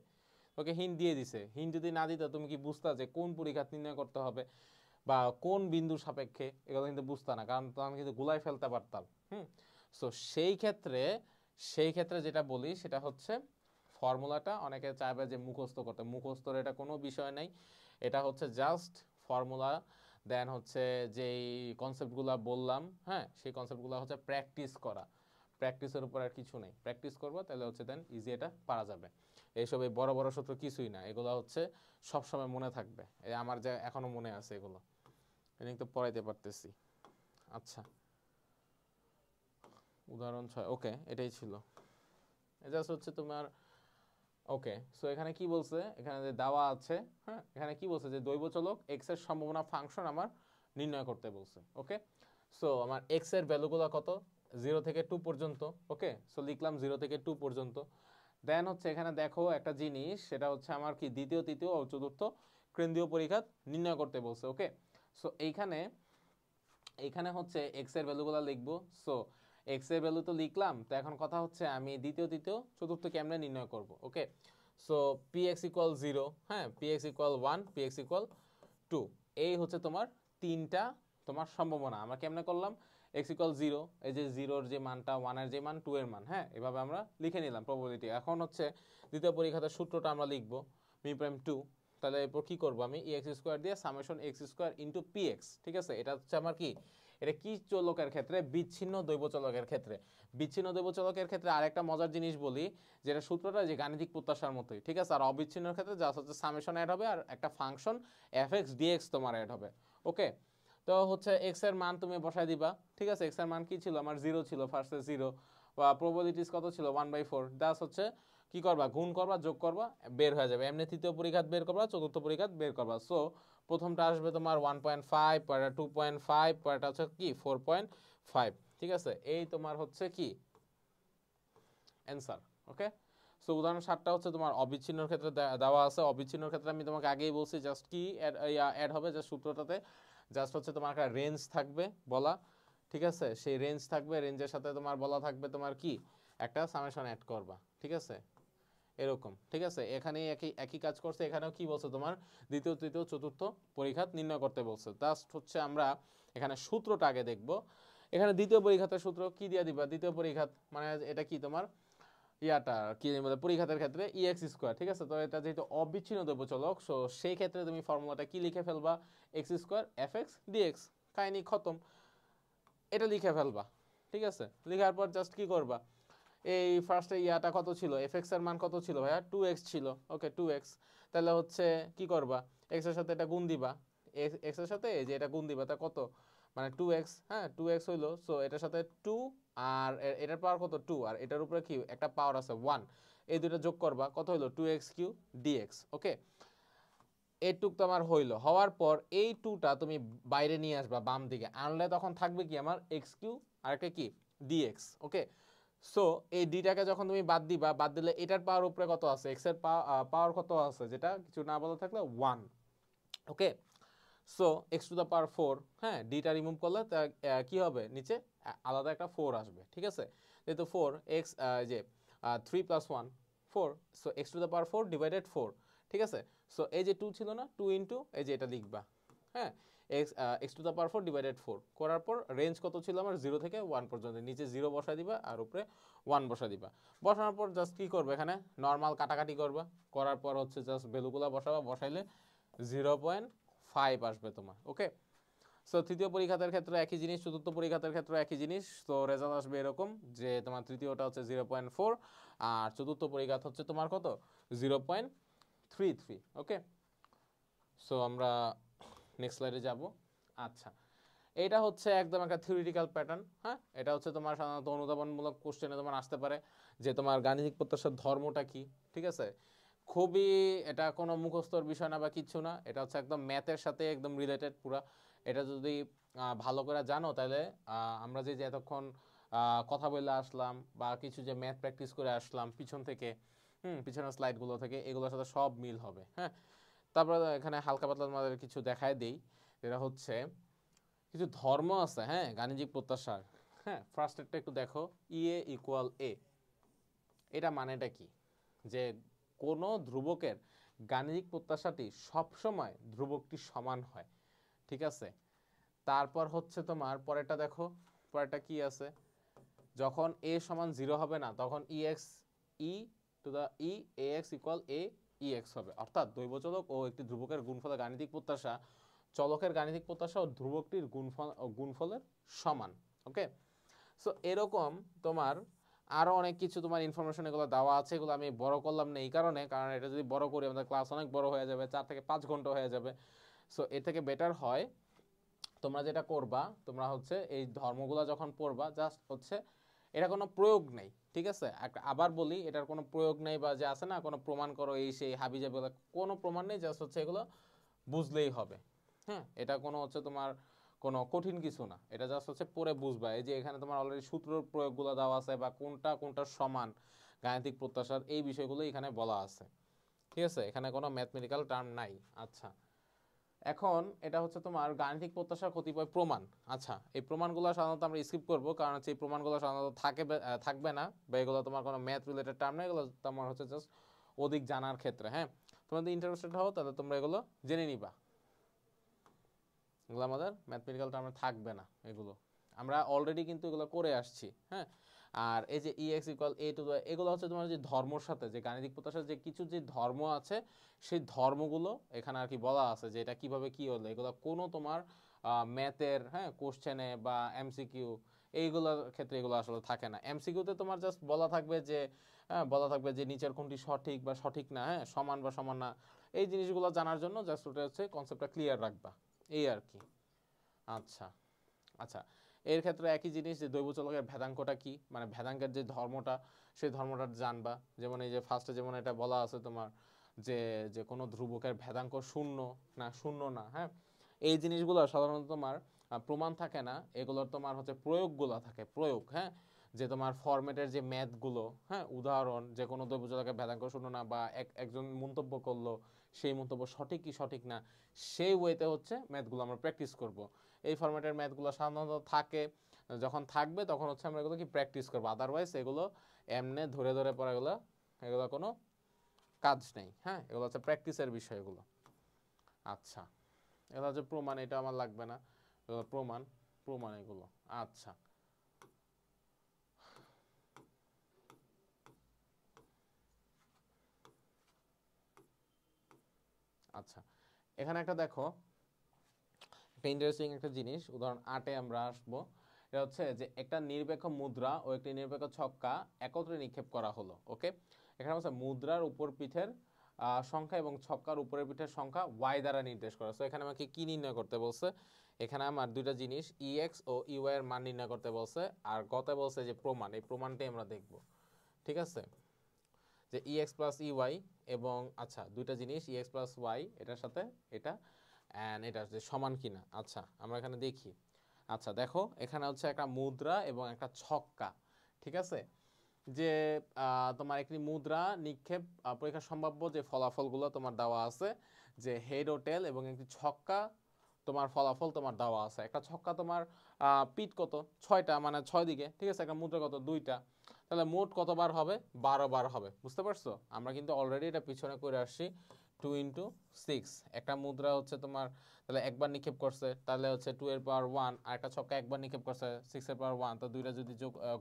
ওকে হিন্ট দিয়ে দিছে। হিন্ট যদি না দিত তুমি কি বুঝতা যে কোন পরিঘাত নির্ণয় করতে হবে বা কোন বিন্দুর সাপেক্ষে, এগুলো কিন্তু বুঝতা না, কারণ তখন কিন্তু গুলাই ফেলতে পারতাম। সো সেই ক্ষেত্রে যেটা বলি সেটা হচ্ছে ফর্মুলাটা অনেকে চাইবে যে মুখস্থ করতে, মুখস্থর এটা কোনো বিষয় নাই। এটা হচ্ছে জাস্ট ফর্মুলা, দেন হচ্ছে যেই কনসেপ্টগুলো বললাম, হ্যাঁ, সেই কনসেপ্টগুলো হচ্ছে প্র্যাকটিস করা। প্র্যাকটিসের উপর আর কিছু নেই, প্র্যাকটিস করবো তাহলে হচ্ছে দেন ইজি এটা পারা যাবে। এইসব এই বড় বড় সূত্র কিছুই না, এগুলো হচ্ছে সবসময় মনে থাকবে। এই আমার যে এখনো মনে আছে এগুলো, এটা তো পড়াইতে পারতেছি। আচ্ছা, উদাহরণ 6, ওকে, এটাই ছিল। জাস্ট হচ্ছে তোমার ওকে, সো এখানে কি বলছে, এখানে যে দেওয়া আছে, হ্যাঁ, এখানে কি বলছে, যে দৈবচলক x এর সম্ভাবনা ফাংশন আমার নির্ণয় করতে বলছে। ওকে, সো আমার x এর ভ্যালুগুলো কত, 0 থেকে 2 পর্যন্ত। ওকে, সো লিখলাম 0 থেকে 2 পর্যন্ত। দেন হচ্ছে এখানে দেখো একটা জিনিস, সেটা হচ্ছে আমার কি দ্বিতীয়, তৃতীয় ও চতুর্থ কেন্দ্রীয় পরিঘাত নির্ণয় করতে বলছে। ওকে, সো এইখানে হচ্ছে এক্স এর ভ্যালুগুলো লিখবো। সো এক্স এর ভ্যালু তো লিখলাম, তো এখন কথা হচ্ছে আমি দ্বিতীয় তৃতীয় চতুর্থ কেমনে নির্ণয় করব। ওকে, সো পি এক্স ইকুয়াল 0, হ্যাঁ, P x equal 1, P x equal 2, এই হচ্ছে তোমার তিনটা তোমার সম্ভাবনা। আমরা কেমনে করলাম, এক্স ইকুয়াল 0, এই যে 0-র যে মানটা, 1-এর যে মান, 2-এর মান, হ্যাঁ, এভাবে আমরা লিখে নিলাম প্রবাবিলিটি। এখন হচ্ছে দ্বিতীয় পরিঘাতের সূত্রটা আমরা লিখবো, মি প্রাইম 2। তাহলে এরপর কি করবো আমি, ই এক্স স্কোয়ার দিয়ে summation x square into P x, ঠিক আছে। এটা হচ্ছে আমার কি, এটা কি চলকের ক্ষেত্রে, বিচ্ছিন্ন দৈব চলকের ক্ষেত্রে। বিচ্ছিন্ন দৈব চলকের ক্ষেত্রে আরেকটা মজার জিনিস বলি, যেটা সূত্রটা যে গাণিতিক প্রত্যাশার মতোই, ঠিক আছে। আর অবিচ্ছিন্নর ক্ষেত্রে যা হচ্ছে সামেশন অ্যাড হবে আর একটা ফাংশন এফ এক্স ডিএক্স তোমার অ্যাড হবে। ওকে, তো হচ্ছে এক্স এর মান তুমি বসাই দিবা, ঠিক আছে। এক্স এর মান কি ছিল আমার, 0 ছিল, ফার্স্টে 0, বা প্রবাবিলিটিস কত ছিল 1/4, দাস হচ্ছে কি করবা, গুণ করবা, যোগ করবা, বের হয়ে যাবে। এমনি তৃতীয় পরিঘাত বের করবা, চতুর্থ পরিঘাত বের করবা। সো প্রথমটা আসবে তোমার 1.5, পরেরটা 2.5, পরেরটা হচ্ছে কি 4.5, ঠিক আছে। এই তোমার হচ্ছে কি অ্যান্সার। ওকে, সো উদাহরণ 7টা হচ্ছে তোমার অবিচ্ছিন্নর ক্ষেত্রে দেওয়া আছে। অবিচ্ছিন্নর ক্ষেত্রে আমি তোমাকে আগেই বলছি, জাস্ট কি অ্যাড হবে, যে সূত্রটাতে জাস্ট হচ্ছে তোমার একটা রেঞ্জ থাকবে বলা, ঠিক আছে। সেই রেঞ্জ থাকবে, রেঞ্জের সাথে তোমার বলা থাকবে তোমার কি একটা সামেশন অ্যাড করবা, ঠিক আছে, এরকম, ঠিক আছে। এখানে একই কাজ করছে, এখানেও কি বলছে তোমার দ্বিতীয় তৃতীয় চতুর্থ পরিঘাত নির্ণয় করতে বলছে। জাস্ট হচ্ছে আমরা এখানে সূত্রটা আগে দেখব। এখানে দ্বিতীয় পরিঘাতের সূত্র কি দিয়ে দিবা, দ্বিতীয় পরিঘাত মানে এটা কি তোমার ইয়াটা কি বলে, পরিঘাতের ক্ষেত্রে ই এক্স স্কোয়ার, ঠিক আছে। তো এটা যেহেতু অবিচ্ছিন্ন দ্রব্য চলক, সো সেই ক্ষেত্রে তুমি ফর্মুলাটা কি লিখে ফেলবা, x square f x dx, কাহিনী খতম, এটা লিখে ফেলবা, ঠিক আছে। লিখার পর জাস্ট কি করবা, এই ফার্স্টে ইয়াটা কত ছিল, এফ এক্স এর মান কত ছিল ভাইয়া, 2x ছিল। ওকে, 2x, তাহলে হচ্ছে কি করবা, এক্স এর সাথে এটা গুণ দিবা, এক্স এর সাথে এই যে এটা গুণ দিবা, তা কত মানে 2x, হ্যাঁ 2x হইলো। সো এটার সাথে 2, আর এটার পাওয়ার কত 2, আর এটার উপরে কি একটা পাওয়ার আছে 1, এই দুটো যোগ করবা, কত হইলো 2x³ dx। ওকে, এইটুক তো আমার হইলো, হওয়ার পর এই 2টা তুমি বাইরে নিয়ে আসবা বাম দিকে, আনলে তখন থাকবে কি আমার x³ আর একটা কি dx। ওকে, সো এই ডিটাকে যখন তুমি বাদ দিবা, বাদ দিলে এটার পাওয়ার উপরে কত আছে, এক্স এর পাওয়ার কত আছে, যেটা কিছু না বলা থাকলে 1। Okay, so X to the power 4, হ্যাঁ, ডিটা রিমুভ করলে কি হবে, নিচে আলাদা একটা 4 আসবে, ঠিক আছে। যেহেতু 4 এক্স, যে 3 + 1 4, so X to the power 4 divided 4, ঠিক আছে। সো এই যে 2 ছিল না, 2 ইন্টু এই যে এটা লিখবা, হ্যাঁ, x to the power 4 divided 4 করার পর রেঞ্জ কত ছিল আমার, 0 থেকে 1 পর্যন্ত, নিচে 0 বসাই দিবা আর উপরে 1 বসাই দিবা। বসানোর পর জাস্ট কি করবে, এখানে নর্মাল কাটাকাটি করবা, করার পর হচ্ছে জাস্ট ভ্যালুগুলো বসাবা, বসাইলে 0.5 আসবে তোমার। ওকে, সো তৃতীয় পরিঘাতের ক্ষেত্রে একই জিনিস, চতুর্থ পরিঘাতের ক্ষেত্রে একই জিনিস। তো রেজাল্ট আসবে এরকম যে তোমার তৃতীয়টা হচ্ছে 0.4, আর চতুর্থ পরিঘাত হচ্ছে তোমার কত 0.33। ওকে, সো আমরা নেক্সট স্লাইডে যাব। আচ্ছা, এটা হচ্ছে একদম একটা থিওরিটিক্যাল প্যাটার্ন, হ্যাঁ। এটা হচ্ছে তোমার সাধারণত অনুধাবনমূলক কোশ্চেনে তোমার আসতে পারে, যে তোমার গাণিতিক প্রত্যাশার ধর্মটা কি, ঠিক আছে। খুবই এটা কোনো মুখস্থর বিষয় না বা কিচ্ছু না, এটা হচ্ছে একদম ম্যাথের সাথে একদম রিলেটেড পুরা। এটা যদি ভালো করে জানো, তাহলে আমরা যে এতক্ষণ কথা বলে আসলাম বা কিছু যে ম্যাথ প্র্যাকটিস করে আসলাম পিছন থেকে, পিছনের স্লাইডগুলো থেকে, এগুলোর সাথে সব মিল হবে, হ্যাঁ। তারপরে এখানে হালকা পাতলা আমাদের কিছু দেখায় দেই, যেটা হচ্ছে কিছু ধর্ম আছে, হ্যাঁ, গাণিতিক প্রত্যাশার। হ্যাঁ, ফার্স্ট একটা একটু দেখো, ইএ ইকুয়াল এ, এটা মানেটা কি, যে কোনো ধ্রুবকের গাণিতিক প্রত্যাশাটি সবসময় ধ্রুবকটি সমান হয়, ঠিক আছে। তারপর হচ্ছে তোমার পরেরটা দেখো, পরেরটা কি আছে, যখন এ সমান 0 হবে না, তখন ex e to the E ax equal a ex হবে। অর্থাৎ দৈবচলক ও একটি ধ্রুবকের গুণফলের গাণিতিক প্রত্যাশা চলকের গাণিতিক প্রত্যাশা ও ধ্রুবকটির গুণফলের সমান। ওকে, সো এরকম তোমার আরও অনেক কিছু তোমার ইনফরমেশন এগুলো দেওয়া আছে, এগুলো আমি বড় করলাম না এই কারণে, কারণ এটা যদি বড় করি আমাদের ক্লাস অনেক বড় হয়ে যাবে, 4 থেকে 5 ঘন্টা হয়ে যাবে। সো এর থেকে বেটার হয় তোমরা যেটা করবা, তোমরা হচ্ছে এই ধর্মগুলো যখন পড়বা, জাস্ট হচ্ছে এটা কোনো প্রয়োগ নেই, ঠিক আছে। আবার বলি, এটার কোনো প্রয়োগ নেই, বা যে আছে না কোনো প্রমাণ করো এই সেই হাবি যাবে, কোনো প্রমাণ নেই, জাস্ট হচ্ছে এগুলো বুঝলেই হবে, হ্যাঁ। এটা কোনো হচ্ছে তোমার কোনো কঠিন কিছু না, এটা জাস্ট হচ্ছে পড়ে বুঝবা। এই যে এখানে তোমার অলরেডি সূত্রের প্রয়োগগুলো দেওয়া আছে, বা কোনটা কোনটার সমান গাণিতিক প্রত্যাশার, এই বিষয়গুলো এখানে বলা আছে, ঠিক আছে, এখানে কোনো ম্যাথমেটিক্যাল টার্ম নাই। আচ্ছা, এখন এটা হচ্ছে তোমার গাণিতিক প্রত্যাশার কতিপয় প্রমাণ। আচ্ছা, এই প্রমাণগুলো সাধারণত আমরা স্কিপ করব, কারণ হচ্ছে এই প্রমাণগুলো সাধারণত থাকবে না, বা এগুলো তোমার কোনো ম্যাথ রিলেটেড টার্ম না, এগুলো তোমার হচ্ছে জাস্ট অধিক জানার ক্ষেত্রে। হ্যাঁ, তোমরা যদি ইন্টারেস্টেড হও তাহলে তোমরা এগুলো জেনে নিবা, এগুলো আমাদের ম্যাথমেটিক্যাল টার্মে থাকবে না, এগুলো আমরা অলরেডি কিন্তু এগুলো করে আসছি। হ্যাঁ, আর এই যে ex ইকুয়াল a টু এগুলো হচ্ছে তোমার যে ধর্মর সাথে, যে গাণিতিক প্রত্যাশার যে কিছু যে ধর্ম আছে, সেই ধর্মগুলো এখানে আর কি বলা আছে, যে এটা কিভাবে কি হলো, এগুলো কোনো তোমার ম্যাথের হ্যাঁ কোশ্চেনে বা এমসিকিউ এইগুলোর ক্ষেত্রে এগুলো আসলে থাকে না। এমসিকিউতে তোমার জাস্ট বলা থাকবে যে বলা থাকবে যে নিচের কোনটি সঠিক বা সঠিক না, হ্যাঁ সমান বা সমান না, এই জিনিসগুলো জানার জন্য জাস্ট ওটা হচ্ছে কনসেপ্টটা ক্লিয়ার রাখবা, এই আর কি। আচ্ছা আচ্ছা, এর ক্ষেত্রে একই জিনিস, যে দৈব চলকের ভেদাঙ্কটা কি, মানে ভেদাঙ্কের যে ধর্মটা, সেই ধর্মটা জানবা। যেমন এই যে ফার্স্টে যেমন এটা বলা আছে তোমার, যে যে কোনো ধ্রুবকের ভেদাঙ্ক শূন্য না, হ্যাঁ এই জিনিসগুলো সাধারণত তোমার প্রমাণ থাকে না, এগুলোর তোমার হচ্ছে প্রয়োগগুলো থাকে, প্রয়োগ। হ্যাঁ, যে তোমার ফরম্যাটের যে ম্যাথগুলো, হ্যাঁ উদাহরণ, যে কোনো দৈব চলকের ভেদাঙ্ক শূন্য না, বা একজন মন্তব্য করলো, সেই মন্তব্য সঠিক কি সঠিক না, সেই ওয়েতে হচ্ছে ম্যাথগুলো আমরা প্র্যাকটিস করব। এই ফরম্যাটের ম্যাথগুলো সাধারণত থাকে, যখন থাকবে তখন হচ্ছে আমরা এগুলো কি প্র্যাকটিস করবো, আদারওয়াইজ এগুলো এমনে ধরে ধরে পড়া এগুলো কোনো কাজ নেই। হ্যাঁ, এগুলো হচ্ছে প্র্যাকটিসের বিষয় এগুলো। আচ্ছা, এগুলো হচ্ছে প্রমাণ, এটা আমার লাগবে না, এগুলো প্রমাণ প্রমাণ এগুলো। আচ্ছা আচ্ছা, এখানে একটা দেখো, একটা ইন্টারেস্টিং একটা জিনিস, উদাহরণ 8-এ আমরা আসবো। এটা হচ্ছে যে একটা নিরপেক্ষ মুদ্রা ও একটি নিরপেক্ষ ছক্কা একত্রে নিক্ষেপ করা হলো। ওকে, এখানে হচ্ছে মুদ্রার উপর পিঠের সংখ্যা এবং ছক্কার উপরের পিঠের সংখ্যা y দ্বারা নির্দেশ করা। সো এখানে আমাকে কি নির্ণয় করতে বলছে, এখানে আমার দুইটা জিনিস ex ও ey এর মান নির্ণয় করতে বলছে, আর গতে বলছে যে প্রমাণ, এই প্রমাণটাই আমরা দেখব। ঠিক আছে, যে ex প্লাস ey এবং আচ্ছা দুইটা জিনিস ex প্লাস y, এটার সাথে এটা অ্যান্ড এটা যে সমান কিনা। আচ্ছা আমরা এখানে দেখি। আচ্ছা দেখো, এখানে হচ্ছে একটা মুদ্রা এবং একটা ছক্কা। ঠিক আছে, যে তোমার একটি মুদ্রা নিক্ষেপ পরীক্ষার সম্ভাব্য যে ফলাফলগুলো তোমার দেওয়া আছে, যে হেড ও টেল, এবং একটি ছক্কা তোমার ফলাফল তোমার দেওয়া আছে। একটা ছক্কা তোমার পিট কত 6টা, মানে 6 দিকে। ঠিক আছে, একটা মুদ্রা কত 2টা, তাহলে মোট কতবার হবে 12 বার হবে। বুঝতে পারছো, আমরা কিন্তু অলরেডি এটা পিছনে করে আসছি 2 ইন্টু 6। একটা মুদ্রা হচ্ছে তোমার তাহলে একবার নিক্ষেপ করছে, তাহলে হচ্ছে 2 এর পাওয়ার 1, আর একটা ছক্কা একবার নিক্ষেপ করছে 6 এর পাওয়ার 1, তো দুইটা যদি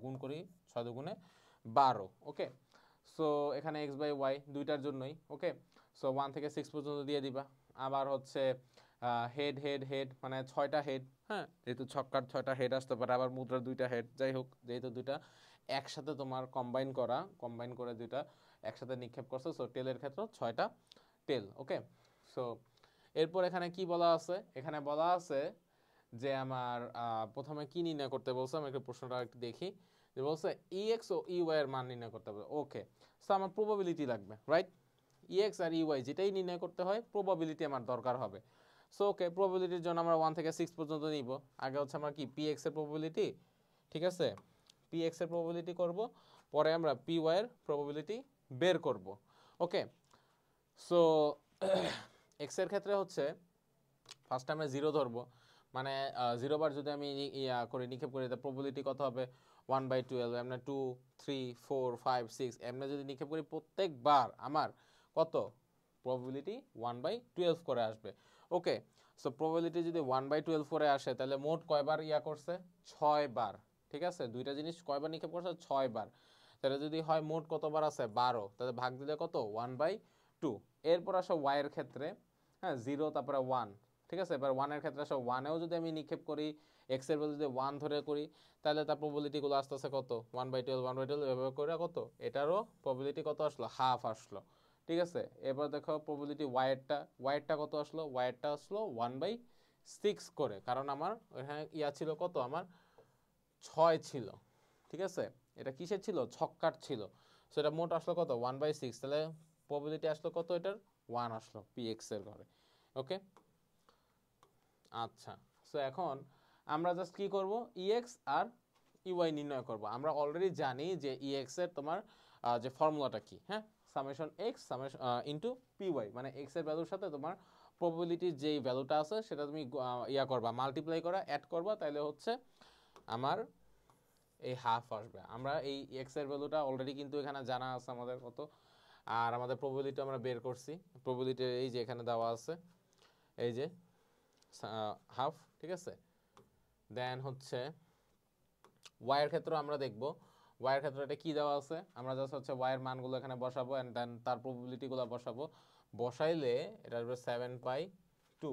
গুণ করি 6 দুগুণে 12। ওকে, সো এখানে এক্স বাই ওয়াই দুইটার জন্যই। ওকে, সো 1 থেকে 6 পর্যন্ত দিয়ে দিবা। আবার হচ্ছে হেড হেড হেড মানে 6টা হেড। হ্যাঁ, যেহেতু ছক্কার 6টা হেড আসতে পারে, আবার মুদ্রার 2টা হেড, যাই হোক যেহেতু দুইটা একসাথে তোমার কম্বাইন করে দুইটা একসাথে নিক্ষেপ করছে, সো টেলের ক্ষেত্রে 6টা টেল। ওকে, সো এরপর এখানে কি বলা আছে, এখানে বলা আছে যে আমার প্রথমে কি নির্ণয় করতে বলছে, আমি একটু প্রশ্নটা একটু দেখি। যে বলছে ex ও ey এর মান নির্ণয় করতে হবে। ওকে, সো আমার প্রবাবিলিটি লাগবে, রাইট? ex আর ey যেটাই নির্ণয় করতে হয়, প্রবাবিলিটি আমার দরকার হবে। সো ওকে, প্রবাবিলিটির জন্য আমরা 1 থেকে 6 পর্যন্ত নিব। আগে হচ্ছে আমরা কি px এর প্রবাবিলিটি, ঠিক আছে, px এর প্রবাবিলিটি করব, পরে আমরা py এর প্রবাবিলিটি বের করব। ওকে, সো x এর ক্ষেত্রে হচ্ছে ফার্স্ট আমরা 0 ধরবো, মানে 0 বার যদি আমি করে নিক্ষেপ করি, তাহলে প্রবাবিলিটি কত হবে 1/12। এমনি 2 3 4 5 6 এমনি যদি নিক্ষেপ করি, প্রত্যেকবার আমার কত প্রবাবিলিটি 1/12 করে আসবে। ওকে, সো প্রবাবিলিটি যদি 1/12 করে আসে, তাহলে মোট কয়বার করছে 6 বার। ঠিক আছে, দুইটা জিনিস কয়বার নিক্ষেপ করছে 6 বার, তাহলে যদি হয় মোট কতবার আছে 12, তাহলে ভাগ দিলে কত 1/2। এরপর আসো y এর ক্ষেত্রে, হ্যাঁ 0 তারপরে 1। ঠিক আছে, এবার 1 এর ক্ষেত্রে আসো 1এও যদি আমি নিক্ষেপ করি, x এর বদলে যদি 1 ধরে করি, তাহলে তার প্রবাবিলিটিগুলো আস্তে আস্তে কত 1/12 এভাবে করে কত, এটারও প্রবাবিলিটি কত আসলো হাফ আসলো। ঠিক আছে, এবার দেখো প্রবাবিলিটি y এরটা কত আসলো, y এরটা আসলো 1/6 করে, কারণ আমার এখানে ছিল কত, আমার 6 ছিল। ঠিক আছে, এটা কিসের ছিল, ছক্কার ছিল। সো এটা মোট আসলো কত 1/6, তাহলে প্রবাবিলিটি আসলো কত, এটার 1 আসলো px এর ঘরে। ওকে, আচ্ছা, সো এখন আমরা জাস্ট কি করব, ex আর ey নির্ণয় করব। আমরা অলরেডি জানি যে ex এর তোমার যে ফর্মুলাটা কি। হ্যাঁ, সামেশন এক্স ইন্টু পিওয়াই, মানে এক্স এর ভ্যালুর সাথে তোমার প্রবাবিলিটির যেই ভ্যালুটা আছে সেটা তুমি ইয়া করবা, মাল্টিপ্লাই করা, অ্যাড করবা, তাহলে হচ্ছে আমার এই হাফ আসবে। আমরা এই এক্স এর ভ্যালুটা অলরেডি কিন্তু এখানে জানা আছে আমাদের কত, আর আমাদের প্রবাবিলিটি আমরা বের করছি, প্রবাবিলিটি এই যে এখানে দেওয়া আছে, এই যে হাফ, ঠিক আছে। দেন হচ্ছে ওয়াইয়ের ক্ষেত্রে আমরা দেখব, ওয়াইয়ের ক্ষেত্রে এটা কী দেওয়া আছে, আমরা জাস্ট হচ্ছে ওয়াইয়ের মানগুলো এখানে বসাবো অ্যান্ড দেন তার প্রবাবিলিটিগুলো বসাবো, বসাইলে এটা আসবে 7/2।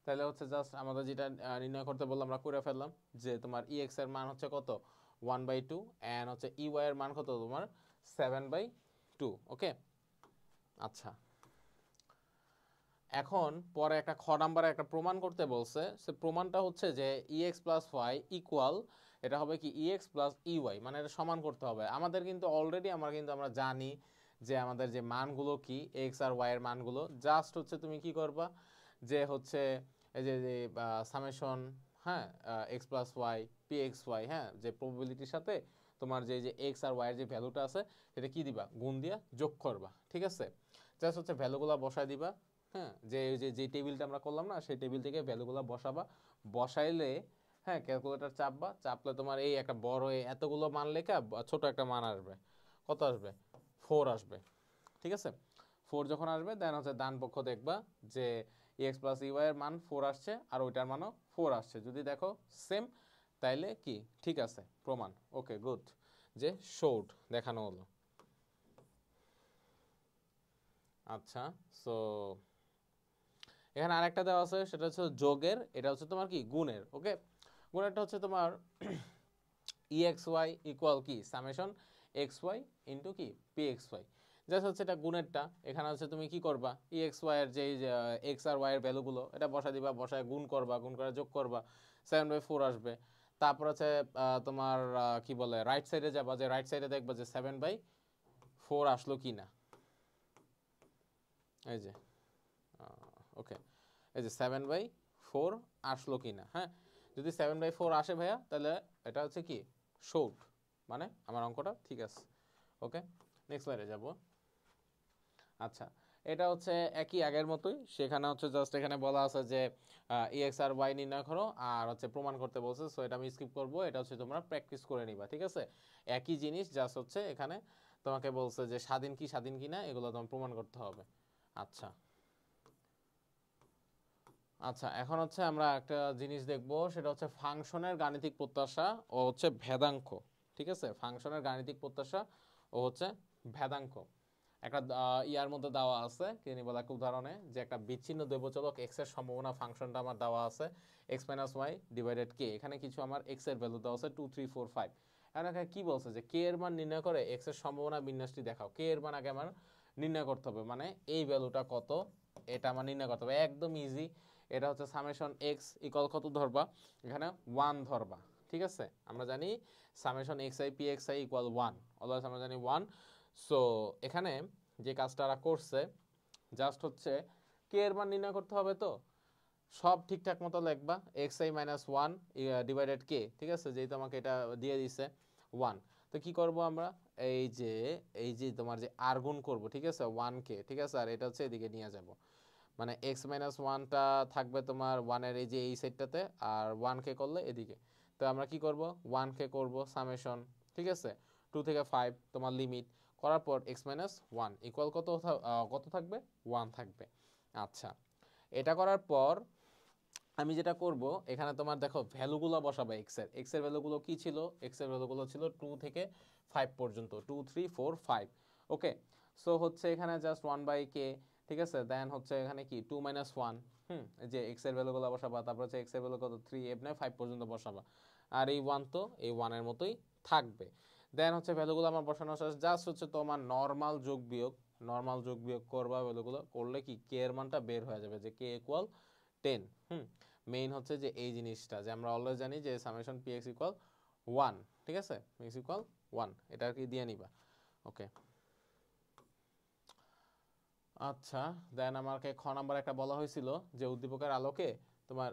তাহলে হচ্ছে জাস্ট আমাদের যেটা নির্ণয় করতে বললাম আমরা করে ফেললাম, যে তোমার ই এক্স এর মান হচ্ছে কত 1/2 অ্যান্ড হচ্ছে ই ওয়াই এর মান কত তোমার 7/2। ওকে, আচ্ছা এখন পরে একটা খ নাম্বারে একটা প্রমাণ করতে বলছে, সে প্রমাণটা হচ্ছে যে ই এক্স প্লাস ওয়াই ইকুয়াল, এটা হবে কি ই এক্স প্লাস ই ওয়াই, মানে এটা সমান করতে হবে আমাদের, কিন্তু অলরেডি আমরা জানি যে আমাদের যে মানগুলো কি এক্স আর ওয়াই এর মানগুলো, জাস্ট হচ্ছে তুমি কি করবা যে হচ্ছে এই যে সামেশন, হ্যাঁ, x plus y P x y, হ্যাঁ, যে প্রবাবিলিটির সাথে তোমার যে এক্স আর ওয়াই এর যে ভ্যালুটা আছে সেটা কি দিবা, গুণ দিয়া যোগ করবা, ঠিক আছে। জাস্ট হচ্ছে ভ্যালুগুলো বসায় দিবা, হ্যাঁ, যে টেবিলটা আমরা করলাম না সেই টেবিল থেকে ভ্যালুগুলো বসাবা, বসাইলে হ্যাঁ ক্যালকুলেটর চাপবা, চাপলে তোমার এই একটা বড় এতগুলো মান লেখা ছোট একটা মান আসবে, কত আসবে 4 আসবে, ঠিক আছে। 4 যখন আসবে দেন হচ্ছে ডান পক্ষ দেখবা যে এক্স প্লাস ইউআই এর মান 4 আসছে আর ওইটার মানও 4 আসছে, যদি দেখো সেম তাইলে কি ঠিক আছে, প্রমাণ। ওকে গুড, যে শোড দেখানো হলো। আচ্ছা, সো এখানে আরেকটা দেওয়া আছে, সেটা হচ্ছে যোগের, এটা হচ্ছে তোমার কি গুণের। ওকে, গুণেরটা হচ্ছে তোমার ই এক্স ওয়াই ইকুয়াল কি সামেশন এক্স ওয়াই ইন্টু কি পি এক্স ওয়াই, জাস্ট হচ্ছে এটা গুণেরটা, এখানে হচ্ছে তুমি কি করবা ই এক্স ওয়াই এর যে এক্স আর ওয়াই এর ভ্যালুগুলো এটা বসা দিবা, বসায় গুণ করবা, গুণ করে যোগ করবা, 7/4 আসবে। তারপর হচ্ছে তোমার কি বলে রাইট সাইডে যাবা, যে রাইট সাইডে দেখবা যে 7/4 আসলো কি না, এই যে ওকে, এই যে 7/4 আসলো কি না, হ্যাঁ, যদি 7/4 আসে ভাইয়া তাহলে এটা হচ্ছে কি শর্ট, মানে আমার অঙ্কটা ঠিক আছে। ওকে, নেক্সট স্লাইডে যাব। আচ্ছা, এটা হচ্ছে একই আগের মতোই, সেখানে হচ্ছে জাস্ট এখানে বলা আছে যে ই এক্স আর ওয়াই নির্ণয় করো, আর হচ্ছে প্রমাণ করতে বলছে, সো এটা আমি স্কিপ করবো, এটা হচ্ছে তোমরা প্র্যাকটিস করে নিবা, ঠিক আছে। একই জিনিস, জাস্ট হচ্ছে এখানে তোমাকে বলছে যে স্বাধীন কি না এগুলো তোমার প্রমাণ করতে হবে। আচ্ছা আচ্ছা, এখন হচ্ছে আমরা একটা জিনিস দেখব, সেটা হচ্ছে ফাংশনের গাণিতিক প্রত্যাশা ও হচ্ছে ভেদাঙ্ক, ঠিক আছে। ফাংশনের গাণিতিক প্রত্যাশা ও হচ্ছে ভেদাঙ্ক একটা ইয়ার মধ্যে দেওয়া আছে, কি বলে একটা উদাহরণে, যে একটা বিচ্ছিন্ন দ্বৈবচলক এক্স এর সম্ভাবনা ফাংশনটা আমার দেওয়া আছে এক্স মাইনাস ওয়াই ডিভাইডেড কে, এখানে কিছু আমার এক্স এর ভ্যালু দেওয়া আছে 2 3 4 5। এখন এখানে কি বলছে যে কে এর মান নির্ণয় করে এক্স এর সম্ভাবনা বিন্যাসটি দেখাও, কে এর মান আগে আমার নির্ণয় করতে হবে, মানে এই ভ্যালুটা কত এটা আমার নির্ণয় করতে হবে, একদম ইজি। এটা হচ্ছে সামেশন এক্স ইকুয়াল কত ধরবা, এখানে 1 ধরবা, ঠিক আছে। আমরা জানি summation x I P x I equal 1, always আমরা জানি 1। সো এখানে যে কাজটা করছে জাস্ট হচ্ছে কে এর মান নির্ণয় করতে হবে, তো সব ঠিকঠাক মতো লিখবা এক্স আই মাইনাস 1 ডিভাইডেড কে, ঠিক আছে, যেহেতু আমাকে এটা দিয়ে দিছে 1। তো কি করব আমরা, এই যে তোমার যে আর গুণ করবো, ঠিক আছে 1 কে, ঠিক আছে, আর এটা হচ্ছে এদিকে নিয়ে যাব, মানে এক্স মাইনাস 1টা থাকবে তোমার 1-এর এই যে এই সাইডটাতে, আর 1 কে করলে এদিকে। তো আমরা কি করব 1 কে করব সামেশন, ঠিক আছে 2 থেকে 5 তোমার লিমিট করার পর এক্স মাইনাস 1 ইকুয়াল কত থাকবে 1 থাকবে। আচ্ছা, এটা করার পর আমি যেটা করব, এখানে তোমার দেখো ভ্যালুগুলো বসাবো এক্স এর ভ্যালুগুলো কি ছিল, এক্স এর ভ্যালুগুলো ছিল 2 থেকে 5 পর্যন্ত, 2 3 4 5। ওকে, সো হচ্ছে এখানে জাস্ট 1/k, ঠিক আছে, দেন হচ্ছে এখানে কি 2 - 1, যে এক্স এর ভ্যালুগুলো বসাবা, তারপর হচ্ছে এক্স এর ভ্যালু কত 3 এমনি 5 পর্যন্ত বসাবা, আর এই 1 তো এই 1 এর মতোই থাকবে। দেন হচ্ছে ভ্যালুগুলো আমার বসানো শেষ, জাস্ট হচ্ছে তোমার নর্মাল যোগ বিয়োগ করবা, ভ্যালুগুলো করলে কি কে এর মানটা বের হয়ে যাবে, যে কে ইকুয়াল 10। মেইন হচ্ছে যে এই জিনিসটা যে আমরা অলওয়েজ জানি যে সামেশন পি এক্স ইকুয়াল 1, ঠিক আছে, এক্স ইকুয়াল 1, এটা আর কি দিয়ে নিবা। ওকে, আচ্ছা, দেন আমাকে খ নাম্বার একটা বলা হয়েছিল যে উদ্দীপকের আলোকে তোমার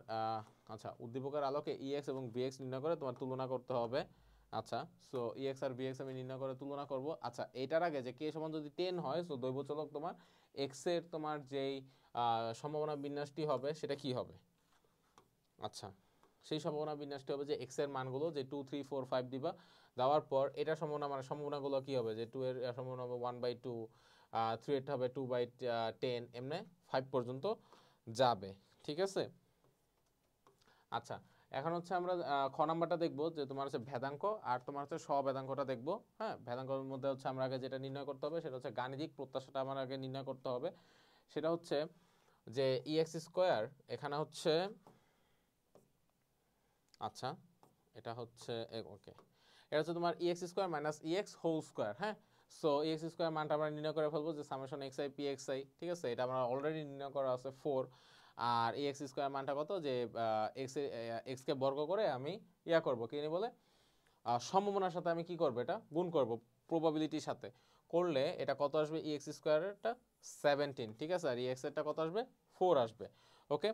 উদ্দীপকের আলোকে ই এক্স এবং বি এক্স নির্ণয় করে তোমার তুলনা করতে হবে আচ্ছা, সো EX আর VX আমি নির্ণয় করে তুলনা করব। আচ্ছা, এটার আগে যে k সমান যদি 10 হয়, সো দৈব চলক তোমার x এর তোমার যেই সম্ভাবনা বিন্যাসটি হবে সেটা কি হবে? আচ্ছা, সেই সম্ভাবনা বিন্যাসটি হবে যে x এর মানগুলো যে 2 3 4 5 দিবা, দেওয়ার পর এটা সম্ভাবনাগুলো কি হবে যে 2 এর সম্ভাবনা হবে 1/2, 3 এর হবে 2/10, এমনি 5 পর্যন্ত যাবে। ঠিক আছে? আচ্ছা, এখন হচ্ছে আমরা খ নাম্বারটা দেখবো যে তোমার হচ্ছে ভেদাঙ্ক আর তোমার হচ্ছে স্বভেদাঙ্কটা দেখবো। হ্যাঁ, ভেদাঙ্কের মধ্যে হচ্ছে আমরা আগে যেটা নির্ণয় করতে হবে সেটা হচ্ছে গাণিতিক প্রত্যাশাটা আমার আগে নির্ণয় করতে হবে। সেটা হচ্ছে যে EX² এখানে হচ্ছে, আচ্ছা এটা হচ্ছে ওকে, এটা হচ্ছে তোমার EX² minus EX whole square. হ্যাঁ, সো EX² মানটা আমরা নির্ণয় করে ফেলবো যে সামেশন xi pxi। ঠিক আছে, এটা আমরা অলরেডি নির্ণয় করা আছে 4। আর EX² মানটা কত যে x কে বর্গ করে আমি করব কি বলে সম্ভাবনার সাথে আমি কি করব, এটা গুণ করব প্রবাবিলিটির সাথে। করলে এটা কত আসবে, EX² এরটা 17। ঠিক আছে, আর EX এরটা কত আসবে, 4 আসবে। ওকে,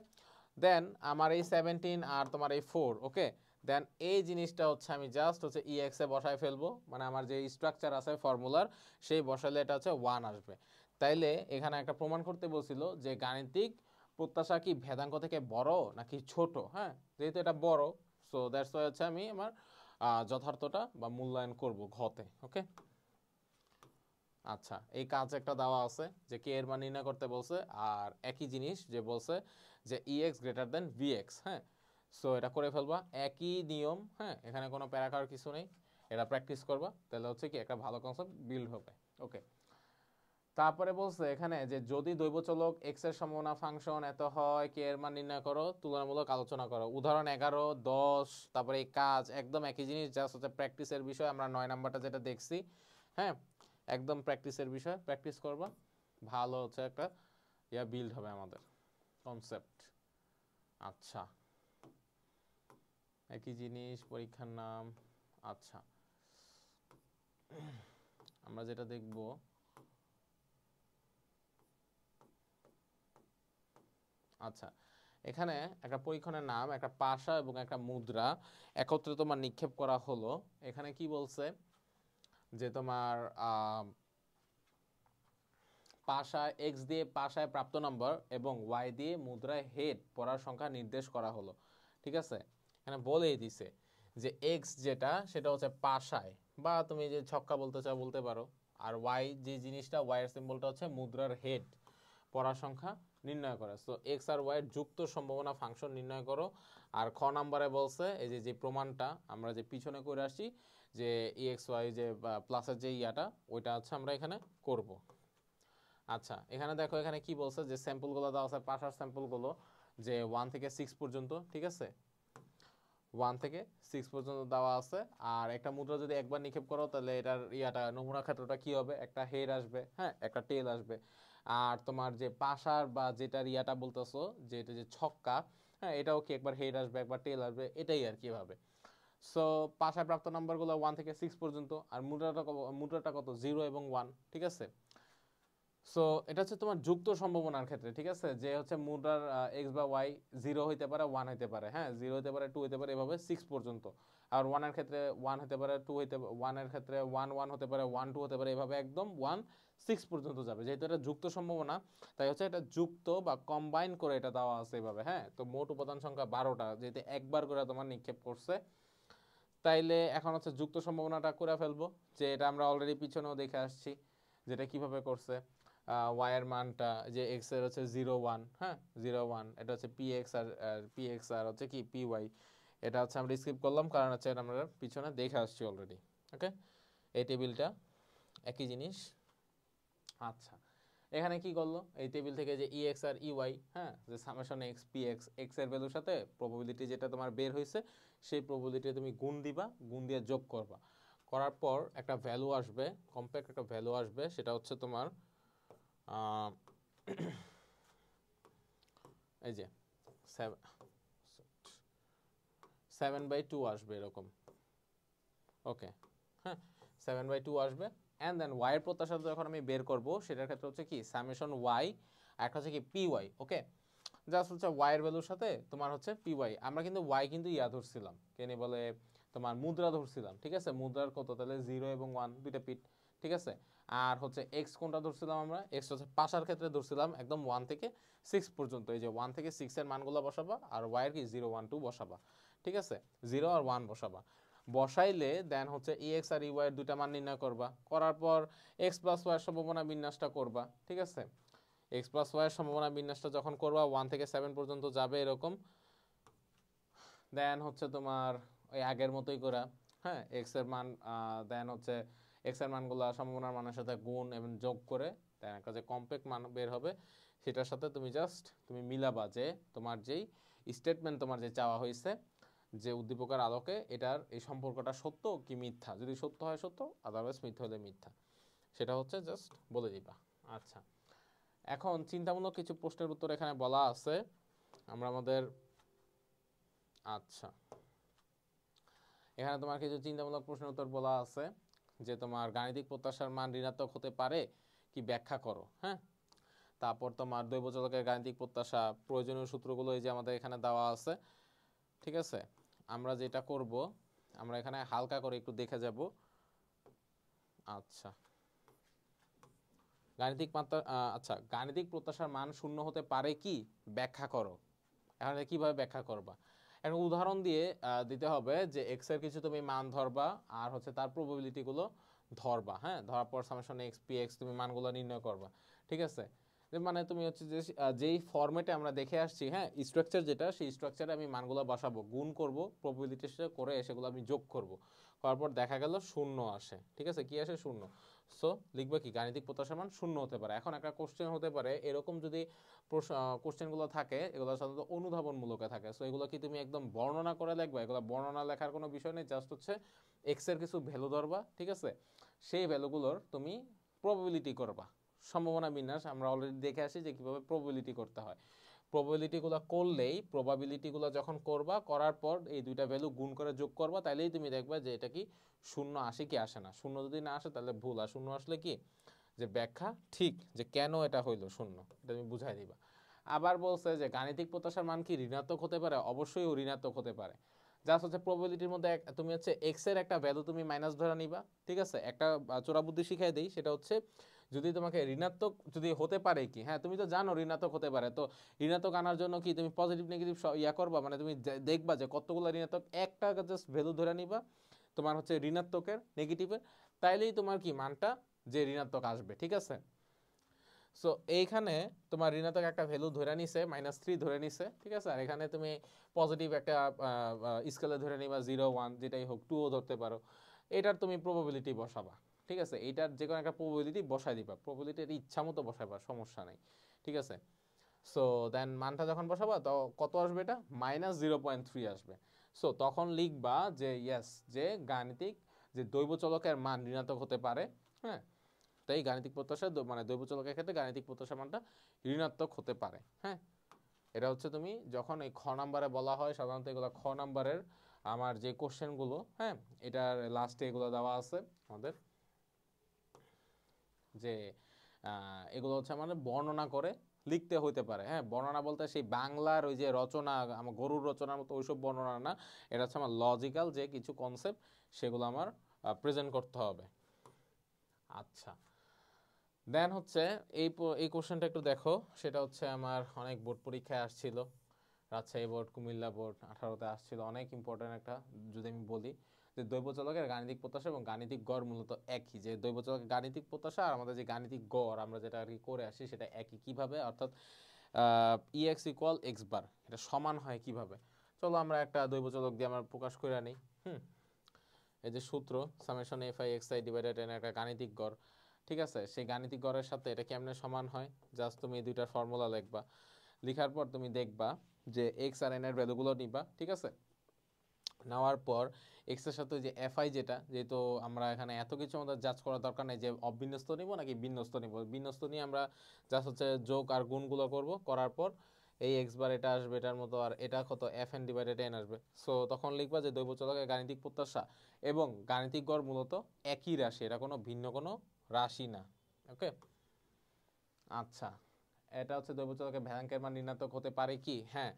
দেন আমার এই 17 আর তোমার এই 4, ওকে, দেন এই জিনিসটা হচ্ছে আমি জাস্ট হচ্ছে EX এ বসায় ফেলবো, মানে আমার যে স্ট্রাকচার আছে ফর্মুলার সেই বসালে এটা হচ্ছে 1 আসবে। তাইলে এখানে একটা প্রমাণ করতে বলছিল যে গাণিতিক প্রত্যাশা কি ভেদাঙ্ক থেকে বড় নাকি ছোট। হ্যাঁ, যেহেতু এটা বড়, সো দ্যাটস ওয়াই হচ্ছে আমি আমার যথার্থটা বা মূল্যায়ন করব ঘতে। ওকে, আচ্ছা, এই কাজ একটা দেওয়া আছে যে কে এর মান নির্ণয় করতে বলছে, আর একই জিনিস যে বলছে যে EX গ্রেটার দেন VX। হ্যাঁ, সো এটা করে ফেলবা, একই নিয়ম। হ্যাঁ, এখানে কোনো প্যারা খাওয়ার কিছু নেই, এটা প্র্যাকটিস করবা, তাহলে হচ্ছে কি একটা ভালো কনসেপ্ট বিল্ড হবে। ওকে, তারপরে বলছে এখানে যে যদি দৈবচলক x এর সম্ভাবনা ফাংশন এত হয়, কে এর মান নির্ণয় করো, তুলনামূলক আলোচনা করো। উদাহরণ 11, 10, তারপরে এই কাজ একদম একই জিনিস, জাস্ট হচ্ছে প্র্যাকটিসের বিষয়। আমরা 9 নাম্বারটা যেটা দেখছি, হ্যাঁ, একদম প্র্যাকটিসের বিষয়, প্র্যাকটিস করবা, ভালো হচ্ছে একটা বিল্ড হবে আমাদের কনসেপ্ট। আচ্ছা, একই জিনিস, পরীক্ষার নাম। আচ্ছা, আমরা যেটা দেখবো, আচ্ছা এখানে একটা পরীক্ষণের নাম, একটা পাশা এবং একটা মুদ্রা একত্রে তোমার নিক্ষেপ করা হলো। এখানে কি বলছে যে তোমার পাশায় এক্স দিয়ে পাশায় প্রাপ্ত নম্বর এবং ওয়াই দিয়ে মুদ্রায় হেড পড়ার সংখ্যা নির্দেশ করা হলো। ঠিক আছে, এখানে বলেই দিছে যে এক্স যেটা সেটা হচ্ছে পাশায়, বা তুমি যে ছক্কা বলতে চাও বলতে পারো, আর ওয়াই যে জিনিসটা, ওয়াই এর সিম্বলটা হচ্ছে মুদ্রার হেড পড়ার সংখ্যা নির্ণয় করা। সো এক্স আর ওয়াই এর যুক্ত সম্ভাবনা ফাংশন নির্ণয় করো। আর খ নাম্বারে বলছে এই যে প্রমাণটা আমরা যে পিছনে করে আসি যে EX ওয়াই যে প্লাসের যে ইয়াটা, ওইটা হচ্ছে আমরা এখানে করব। আচ্ছা, এখানে দেখো এখানে কি বলছে যে স্যাম্পলগুলো দেওয়া আছে, পাশার স্যাম্পলগুলো যে 1 থেকে 6 পর্যন্ত। ঠিক আছে, 1 থেকে 6 পর্যন্ত দেওয়া আছে। আর একটা মুদ্রা যদি একবার নিক্ষেপ করো তাহলে এটার নমুনা ক্ষেত্রটা কি হবে, একটা হেড আসবে, হ্যাঁ, একটা টেল আসবে। আর তোমার যে পাশার বা যেটার বলতেছো যে এটা যে ছক্কা, হ্যাঁ, এটাও কি একবার হেড আসবে একবার টেল আসবে, এটাই আর কি ভাবে। সো পাশায় প্রাপ্ত নাম্বারগুলো 1 থেকে 6 পর্যন্ত, আর মুদ্রাটা কত, 0 এবং 1। ঠিক আছে, সো এটা হচ্ছে তোমার যুক্ত সম্ভাবনার ক্ষেত্রে। ঠিক আছে, যে হচ্ছে মুদ্রার এক্স বা ওয়াই 0 হইতে পারে, 1 হইতে পারে, হ্যাঁ, 0 হইতে পারে, 2 হইতে পারে, এভাবে 6 পর্যন্ত। আর 1 এর ক্ষেত্রে 1 হতে পারে, 2 হইতে 1 এর ক্ষেত্রে 1 1 হতে পারে, 1 2 হতে পারে, এভাবে একদম 1 6 পর্যন্ত যাবে। যেহেতু এটা যুক্ত সম্ভাবনা, তাই হচ্ছে এটা যুক্ত বা কম্বাইন করে এটা দেওয়া আছে এইভাবে। হ্যাঁ, তো মোট উপাদান সংখ্যা 12টা, যেহেতু একবার করে তোমার নিক্ষেপ করছে, তাইলে এখন হচ্ছে যুক্ত সম্ভাবনাটা করে ফেলবো। যে এটা আমরা অলরেডি পিছনেও দেখে আসছি যেটা কিভাবে করছে। ওয়াই এর মানটা যে এক্স এর হচ্ছে 0 1, হ্যাঁ, 0 1, এটা হচ্ছে পি এক্স আর হচ্ছে কি পি ওয়াই। এটা হচ্ছে আমরা স্কিপ করলাম কারণ হচ্ছে এটা আমরা পিছনে দেখে আসছি অলরেডি। ওকে, এই টেবিলটা একই জিনিস। আচ্ছা, এখানে কি করলো, এই টেবিল থেকে যে EX আর EY, হ্যাঁ, যে summation x P x, x এর ভ্যালুর সাথে প্রবাবিলিটি যেটা তোমার বের হয়েছে সেই প্রবাবিলিটি তুমি গুণ দিবা, গুণ দিয়ে যোগ করবা। করার পর একটা ভ্যালু আসবে, কম্প্যাক্ট একটা ভ্যালু আসবে, সেটা হচ্ছে তোমার এই যে 7/2 আসবে এরকম। ওকে, হ্যাঁ, 7/2 আসবে। অ্যান্ড দেন ওয়াই এর প্রত্যাশা যখন আমি বের করব সেটার ক্ষেত্রে হচ্ছে কি সামেশন ওয়াই, আর একটা হচ্ছে কি পি ওয়াই। ওকে, জাস্ট হচ্ছে ওয়াই এর ভ্যালুর সাথে তোমার হচ্ছে পি ওয়াই। আমরা কিন্তু ওয়াই কিন্তু ধরছিলাম, কেন বলে তোমার মুদ্রা ধরছিলাম, ঠিক আছে, মুদ্রার কত তাহলে 0 এবং 1 দুইটা পিট, ঠিক আছে। আর হচ্ছে এক্স কোনটা ধরছিলাম আমরা, এক্স হচ্ছে পাশার ক্ষেত্রে ধরছিলাম একদম 1 থেকে 6 পর্যন্ত, এই যে 1 থেকে 6 এর মানগুলো বসাবা আর ওয়াই এর কি 0 1 2 বসাবা, ঠিক আছে, 0 আর 1 বসাবা, বসাইলে দেন হচ্ছে এক্স আর ইউআই এর দুইটা মান নির্ণয় করবা, করার পর এক্স প্লাস ওয়াই এর সম্ভাবনা বিন্যাসটা করবা, ঠিক আছে। এক্স প্লাস ওয়াই এর সম্ভাবনা বিন্যাসটা যখন করবা 1 থেকে 7 পর্যন্ত যাবে এরকম, দেন হচ্ছে তোমার ওই আগের মতোই করা, হ্যাঁ, এক্স এর মান দেন হচ্ছে এক্স এর মানগুলো সম্ভাবনার মানের সাথে গুণ এবং যোগ করে দেন একটা যে কমপ্লেক্স মান বের হবে সেটার সাথে তুমি জাস্ট তুমি মিলাবা যে তোমার যেই স্টেটমেন্ট তোমার যে চাওয়া হয়েছে যে উদ্দীপকের আলোকে এটার এই সম্পর্কটা সত্য কি মিথ্যা, যদি সত্য হয় সত্য, আদারওয়াইজ মিথ্যা হলে মিথ্যা, সেটা হচ্ছে জাস্ট বলে দিবা। আচ্ছা, এখন চিন্তামূলক কিছু প্রশ্নের উত্তর এখানে বলা আছে আমরা আমাদের, আচ্ছা এখানে তোমার কিছু চিন্তামূলক প্রশ্নের উত্তর বলা আছে যে তোমার গাণিতিক প্রত্যাশার মান ঋণাত্মক হতে পারে কি ব্যাখ্যা করো, হ্যাঁ। তারপর তোমার দৈব চলকের গাণিতিক প্রত্যাশা প্রয়োজনীয় সূত্রগুলো এই যে আমাদের এখানে দেওয়া আছে, ঠিক আছে। আমরা যেটা করব আমরা এখানে হালকা করে একটু দেখে যাব। আচ্ছা, গাণিতিক মাত্রা, আচ্ছা গাণিতিক প্রত্যাশার মান শূন্য হতে পারে কি ব্যাখ্যা করো, এখন কিভাবে ব্যাখ্যা করবা, একটা উদাহরণ দিয়ে দিতে হবে যে এক্স এর কিছু তুমি মান ধরবা আর হচ্ছে তার প্রবাবিলিটি গুলো ধরবা, হ্যাঁ, ধরার পর সামেশন এক্স পি এক্স তুমি মানগুলো নির্ণয় করবা, ঠিক আছে। যে মানে তুমি হচ্ছে যে যেই ফরম্যাটে আমরা দেখে আসছি, হ্যাঁ, স্ট্রাকচার যেটা সেই স্ট্রাকচারে আমি মানগুলো বসাবো, গুণ করব প্রবাবিলিটি করে সেগুলো আমি যোগ করব, করার পর দেখা গেল শূন্য আসে, ঠিক আছে, কি আসে শূন্য, সো লিখবে কি গাণিতিক প্রত্যাশার মান শূন্য হতে পারে। এখন একটা কোশ্চেন হতে পারে এরকম যদি কোশ্চেনগুলো থাকে এগুলো সাধারণত অনুধাবনমূলক থাকে, সো এগুলো কি তুমি একদম বর্ণনা করে লিখবা, এগুলো বর্ণনা লেখার কোনো বিষয় নেই, জাস্ট হচ্ছে এক্স এর কিছু ভ্যালু ধরবা, ঠিক আছে, সেই ভ্যালুগুলোর তুমি প্রবাবিলিটি করবা, সম্ভাবনা বিন্যাস আমরা অলরেডি দেখে আসি যে কিভাবে প্রবাবিলিটি করতে হয়, প্রবাবিলিটিগুলো করলেই প্রবাবিলিটিগুলো যখন করবা করার পর এই দুইটা ভ্যালু গুণ করে যোগ করবা, তাইলেই তুমি দেখবা যে এটা কি শূন্য আসে কি আসে না, শূন্য যদি না আসে তাহলে ভুল, আর শূন্য আসলে কি যে ব্যাখ্যা ঠিক যে কেন এটা হইলো শূন্য, এটা তুমি বুঝাই দিবা। আবার বলছে যে গাণিতিক প্রত্যাশার মান কি ঋণাত্মক হতে পারে, অবশ্যই ঋণাত্মক হতে পারে, জাস্ট হচ্ছে প্রবাবিলিটির মধ্যে তুমি হচ্ছে এক্স এর একটা ভ্যালু তুমি মাইনাস ধরে নিবা, ঠিক আছে, একটা চোরা বুদ্ধি শিখাই দেই, সেটা হচ্ছে যদি তোমাকে ঋণাত্মক যদি হতে পারে কি, হ্যাঁ তুমি তো জানো ঋণাত্মক হতে পারে, তো ঋণাত্মক আনার জন্য কি তুমি পজিটিভ নেগেটিভ ইয়া করবা, মানে তুমি দেখবা যে কতগুলো ঋণাত্মক, একটা জাস্ট ভ্যালু ধরে নিবা তোমার হচ্ছে ঋণাত্মকের নেগেটিভের, তাইলেই তোমার কি মানটা যে ঋণাত্মক আসবে, ঠিক আছে। সো এইখানে তোমার ঋণাত্মক একটা ভ্যালু ধরে নিছে -3 ধরে নিছে, ঠিক আছে, আর এখানে তুমি পজিটিভ একটা স্কেলে ধরে নিবা 0 1 যেটাই হোক 2ও ধরতে পারো, এটার তুমি প্রবাবিলিটি বসাবা, ঠিক আছে, এইটার যে কোনো একটা প্রবাবিলিটি বসাই দিবা, প্রবাবিলিটির ইচ্ছা মতো বসাবা, সমস্যা নেই, ঠিক আছে। সো দেন মানটা যখন বসাবা তো কত আসবে, এটা -0.3 আসবে। সো তখন লিখবা যে ইয়েস যে গাণিতিক যে দৈব চলকের মান ঋণাত্মক হতে পারে, হ্যাঁ, তাই গাণিতিক প্রত্যাশা মানে দৈব চলকের ক্ষেত্রে গাণিতিক প্রত্যাশা মানটা ঋণাত্মক হতে পারে, হ্যাঁ। এটা হচ্ছে তুমি যখন এই খ নাম্বারে বলা হয় সাধারণত এগুলো খ নাম্বারের আমার যে কোশ্চেনগুলো, হ্যাঁ, এটার লাস্টে এগুলো দেওয়া আছে আমাদের যে এগুলো হচ্ছে আমাদের বর্ণনা করে লিখতে হইতে পারে, হ্যাঁ, বর্ণনা বলতে সেই বাংলার ওই যে রচনা আমার গরুর রচনার মতো ওইসব বর্ণনা না, এটা হচ্ছে আমার লজিক্যাল যে কিছু কনসেপ্ট সেগুলো আমার প্রেজেন্ট করতে হবে। আচ্ছা, দেন হচ্ছে এই কোশ্চেনটা একটু দেখো, সেটা হচ্ছে আমার অনেক বোর্ড পরীক্ষায় আসছিল, রাজশাহী বোর্ড, কুমিল্লা বোর্ড 18তে আসছিল, অনেক ইম্পর্টেন্ট একটা, যদি আমি বলি যে দৈব চলকের গাণিতিক প্রত্যাশা এবং গাণিতিক গড় মূলত একই, যে দৈব চলকের গাণিতিক প্রত্যাশা আর আমাদের যে গাণিতিক গড় আমরা যেটা আর কি করে আসি সেটা একই, কিভাবে অর্থাৎ ex ইকুয়াল এক্স বার এটা সমান হয় কিভাবে, চলো আমরা একটা দৈব চলক দিয়ে আমরা প্রকাশ করে নিই। এই যে সূত্র summation F I x I divided N একটা গাণিতিক গড়, ঠিক আছে, সেই গাণিতিক গড়ের সাথে এটা কেমনে সমান হয়, জাস্ট তুমি এই দুইটার ফর্মুলা লিখবা, লিখার পর তুমি দেখবা যে এক্স আর এন এর ভ্যালুগুলো নিবা, ঠিক আছে, নেওয়ার পর এক্স এর সাথে যে এফ আই যেটা, যেহেতু আমরা এখানে এত কিছু আমাদের জাজ করার দরকার নেই যে অবিন্যস্ত নিব নাকি বিন্যস্ত নিব, বিন্যস্ত নিয়ে আমরা জাস্ট হচ্ছে যোগ আর গুণগুলো করব, করার পর এই এক্স বার এটা আসবে এটার মতো, আর এটা কত এফ এন ডিভাইডেড এন আসবে, সো তখন লিখবা যে দৈব চলকের গাণিতিক প্রত্যাশা এবং গাণিতিক গড় মূলত একই রাশি, এটা কোনো ভিন্ন কোনো রাশি না, ওকে। আচ্ছা, এটা হচ্ছে দৈব চলকের ভ্যালাঙ্কের মান ঋণাত্মক হতে পারে কি, হ্যাঁ,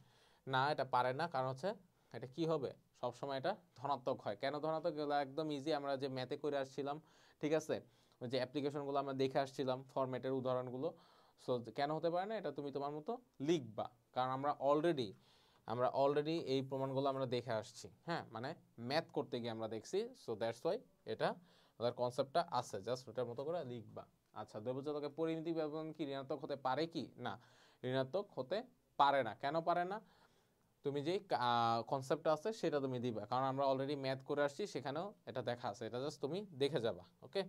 না এটা পারে না, কারণ হচ্ছে এটা কি হবে, সবসময় এটা ধনাত্মক হয়। কেন ধনাত্মক? এগুলো একদম ইজি, আমরা যে ম্যাথে করে আসছিলাম, ঠিক আছে, ওই যে অ্যাপ্লিকেশনগুলো আমরা দেখে আসছিলাম, ফরম্যাটের উদাহরণগুলো। সো কেন হতে পারে না, এটা তুমি তোমার মতো লিখবা, কারণ আমরা অলরেডি এই প্রমাণগুলো আমরা দেখে আসছি, হ্যাঁ, মানে ম্যাথ করতে গিয়ে আমরা দেখছি। সো দ্যাটস ওয়াই এটা ওদের কনসেপ্টটা আছে, জাস্ট ওটার মতো করে লিখবা। আচ্ছা, দ্রব্যজাতকের পরিমিতি ব্যবধান কি ঋণাত্মক হতে পারে কি? না, ঋণাত্মক হতে পারে না। কেন পারে না? তুমি যে কনসেপ্টটা আছে সেটা তুমি দিবা, কারণ আমরা অলরেডি ম্যাথ করে আসছি, সেখানেও এটা দেখা আছে, এটা জাস্ট তুমি দেখে যাবা। ওকে,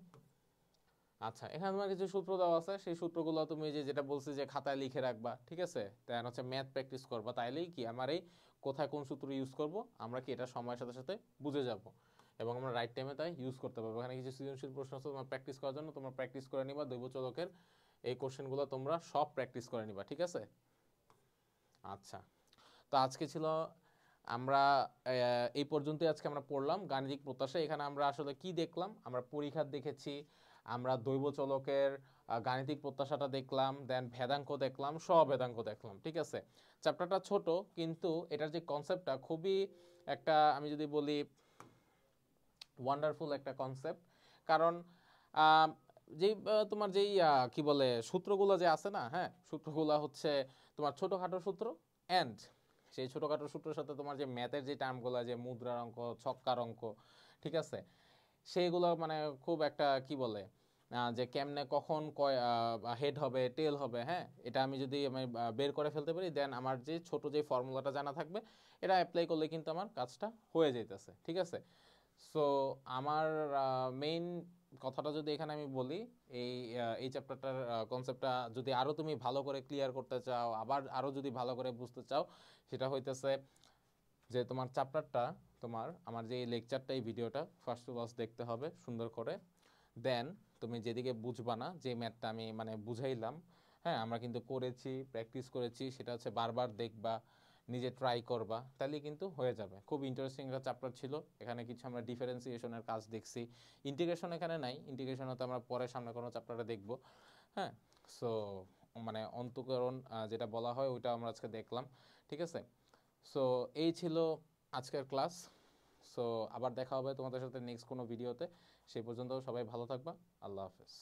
আচ্ছা, এখানে তোমার কিছু সূত্র দেওয়া আছে, সেই সূত্রগুলো তুমি যেটা বলছি যে খাতায় লিখে রাখবা, ঠিক আছে, তাই হচ্ছে ম্যাথ প্র্যাকটিস করবা, তাইলেই কি আমার এই কোথায় কোন সূত্র ইউজ করব আমরা কি এটা সময়ের সাথে সাথে বুঝে যাব, এবং আমরা রাইট টাইমে তাই ইউজ করতে পারবো। এখানে কিছু সৃজনশীল প্রশ্ন আছে তোমার প্র্যাকটিস করার জন্য, তোমরা প্র্যাকটিস করে নিবা, দৈবচলকের এই কোশ্চেনগুলো তোমরা সব প্র্যাকটিস করে নিবা, ঠিক আছে। আচ্ছা, তো আজকে ছিল আমরা এই পর্যন্তই আজকে আমরা পড়লাম গাণিতিক প্রত্যাশা। এখানে আমরা আসলে কি দেখলাম, আমরা পরিঘাত দেখেছি, আমরা দৈবচলকের গাণিতিক প্রত্যাশাটা দেখলাম, দেন ভেদাঙ্ক দেখলাম, সভেদাঙ্ক দেখলাম, ঠিক আছে। চ্যাপ্টারটা ছোট, কিন্তু এটার যে কনসেপ্টটা খুবই একটা, আমি যদি বলি ওয়ান্ডারফুল একটা কনসেপ্ট। কারণ যেই তোমার যেই কি বলে সূত্রগুলো যে আছে না, হ্যাঁ, সূত্রগুলো হচ্ছে তোমার ছোটোখাটো সূত্র, অ্যান্ড সেই ছোটোখাটো সূত্রের সাথে তোমার যে ম্যাথের যে টার্মগুলো, যে মুদ্রার অঙ্ক, ছক্কার অঙ্ক, ঠিক আছে, সেইগুলো মানে খুব একটা কি বলে যে কেমনে কখন হেড হবে, টেল হবে, হ্যাঁ, এটা আমি যদি আমি বের করে ফেলতে পারি, দেন আমার যে ছোট যে ফর্মুলাটা জানা থাকবে, এটা অ্যাপ্লাই করলে কিন্তু আমার কাজটা হয়ে যাইতেছে, ঠিক আছে। সো আমার মেইন কথাটা যদি এখানে আমি বলি, এই চ্যাপ্টারটার কনসেপ্টটা যদি আরও তুমি ভালো করে ক্লিয়ার করতে চাও, আবার আরও যদি ভালো করে বুঝতে চাও, সেটা হইতেছে যে তোমার চ্যাপ্টারটা, তোমার আমার যে এই লেকচারটা, এই ভিডিওটা ফার্স্ট টু লাস্ট দেখতে হবে সুন্দর করে। দেন তুমি যেদিকে বুঝবা না, যে ম্যাথটা আমি মানে বুঝাইলাম, হ্যাঁ, আমরা কিন্তু করেছি, প্র্যাকটিস করেছি, সেটা হচ্ছে বারবার দেখবা, নিজে ট্রাই করবা, তাহলে কিন্তু হয়ে যাবে। খুব ইন্টারেস্টিং একটা চ্যাপ্টার ছিল। এখানে কিছু আমরা ডিফারেন্সিয়েশনের কাজ দেখছি, ইন্টিগ্রেশন এখানে নাই, ইন্টিগ্রেশন হতে আমরা পরে সামনে কোনো চ্যাপ্টারে দেখবো, হ্যাঁ। সো মানে অন্তঃকরণ যেটা বলা হয় ওইটা আমরা আজকে দেখলাম, ঠিক আছে। সো এই ছিল আজকের ক্লাস। সো আবার দেখা হবে তোমাদের সাথে নেক্সট কোনো ভিডিওতে। সেই পর্যন্ত সবাই ভালো থাকবা। আল্লাহ হাফেজ।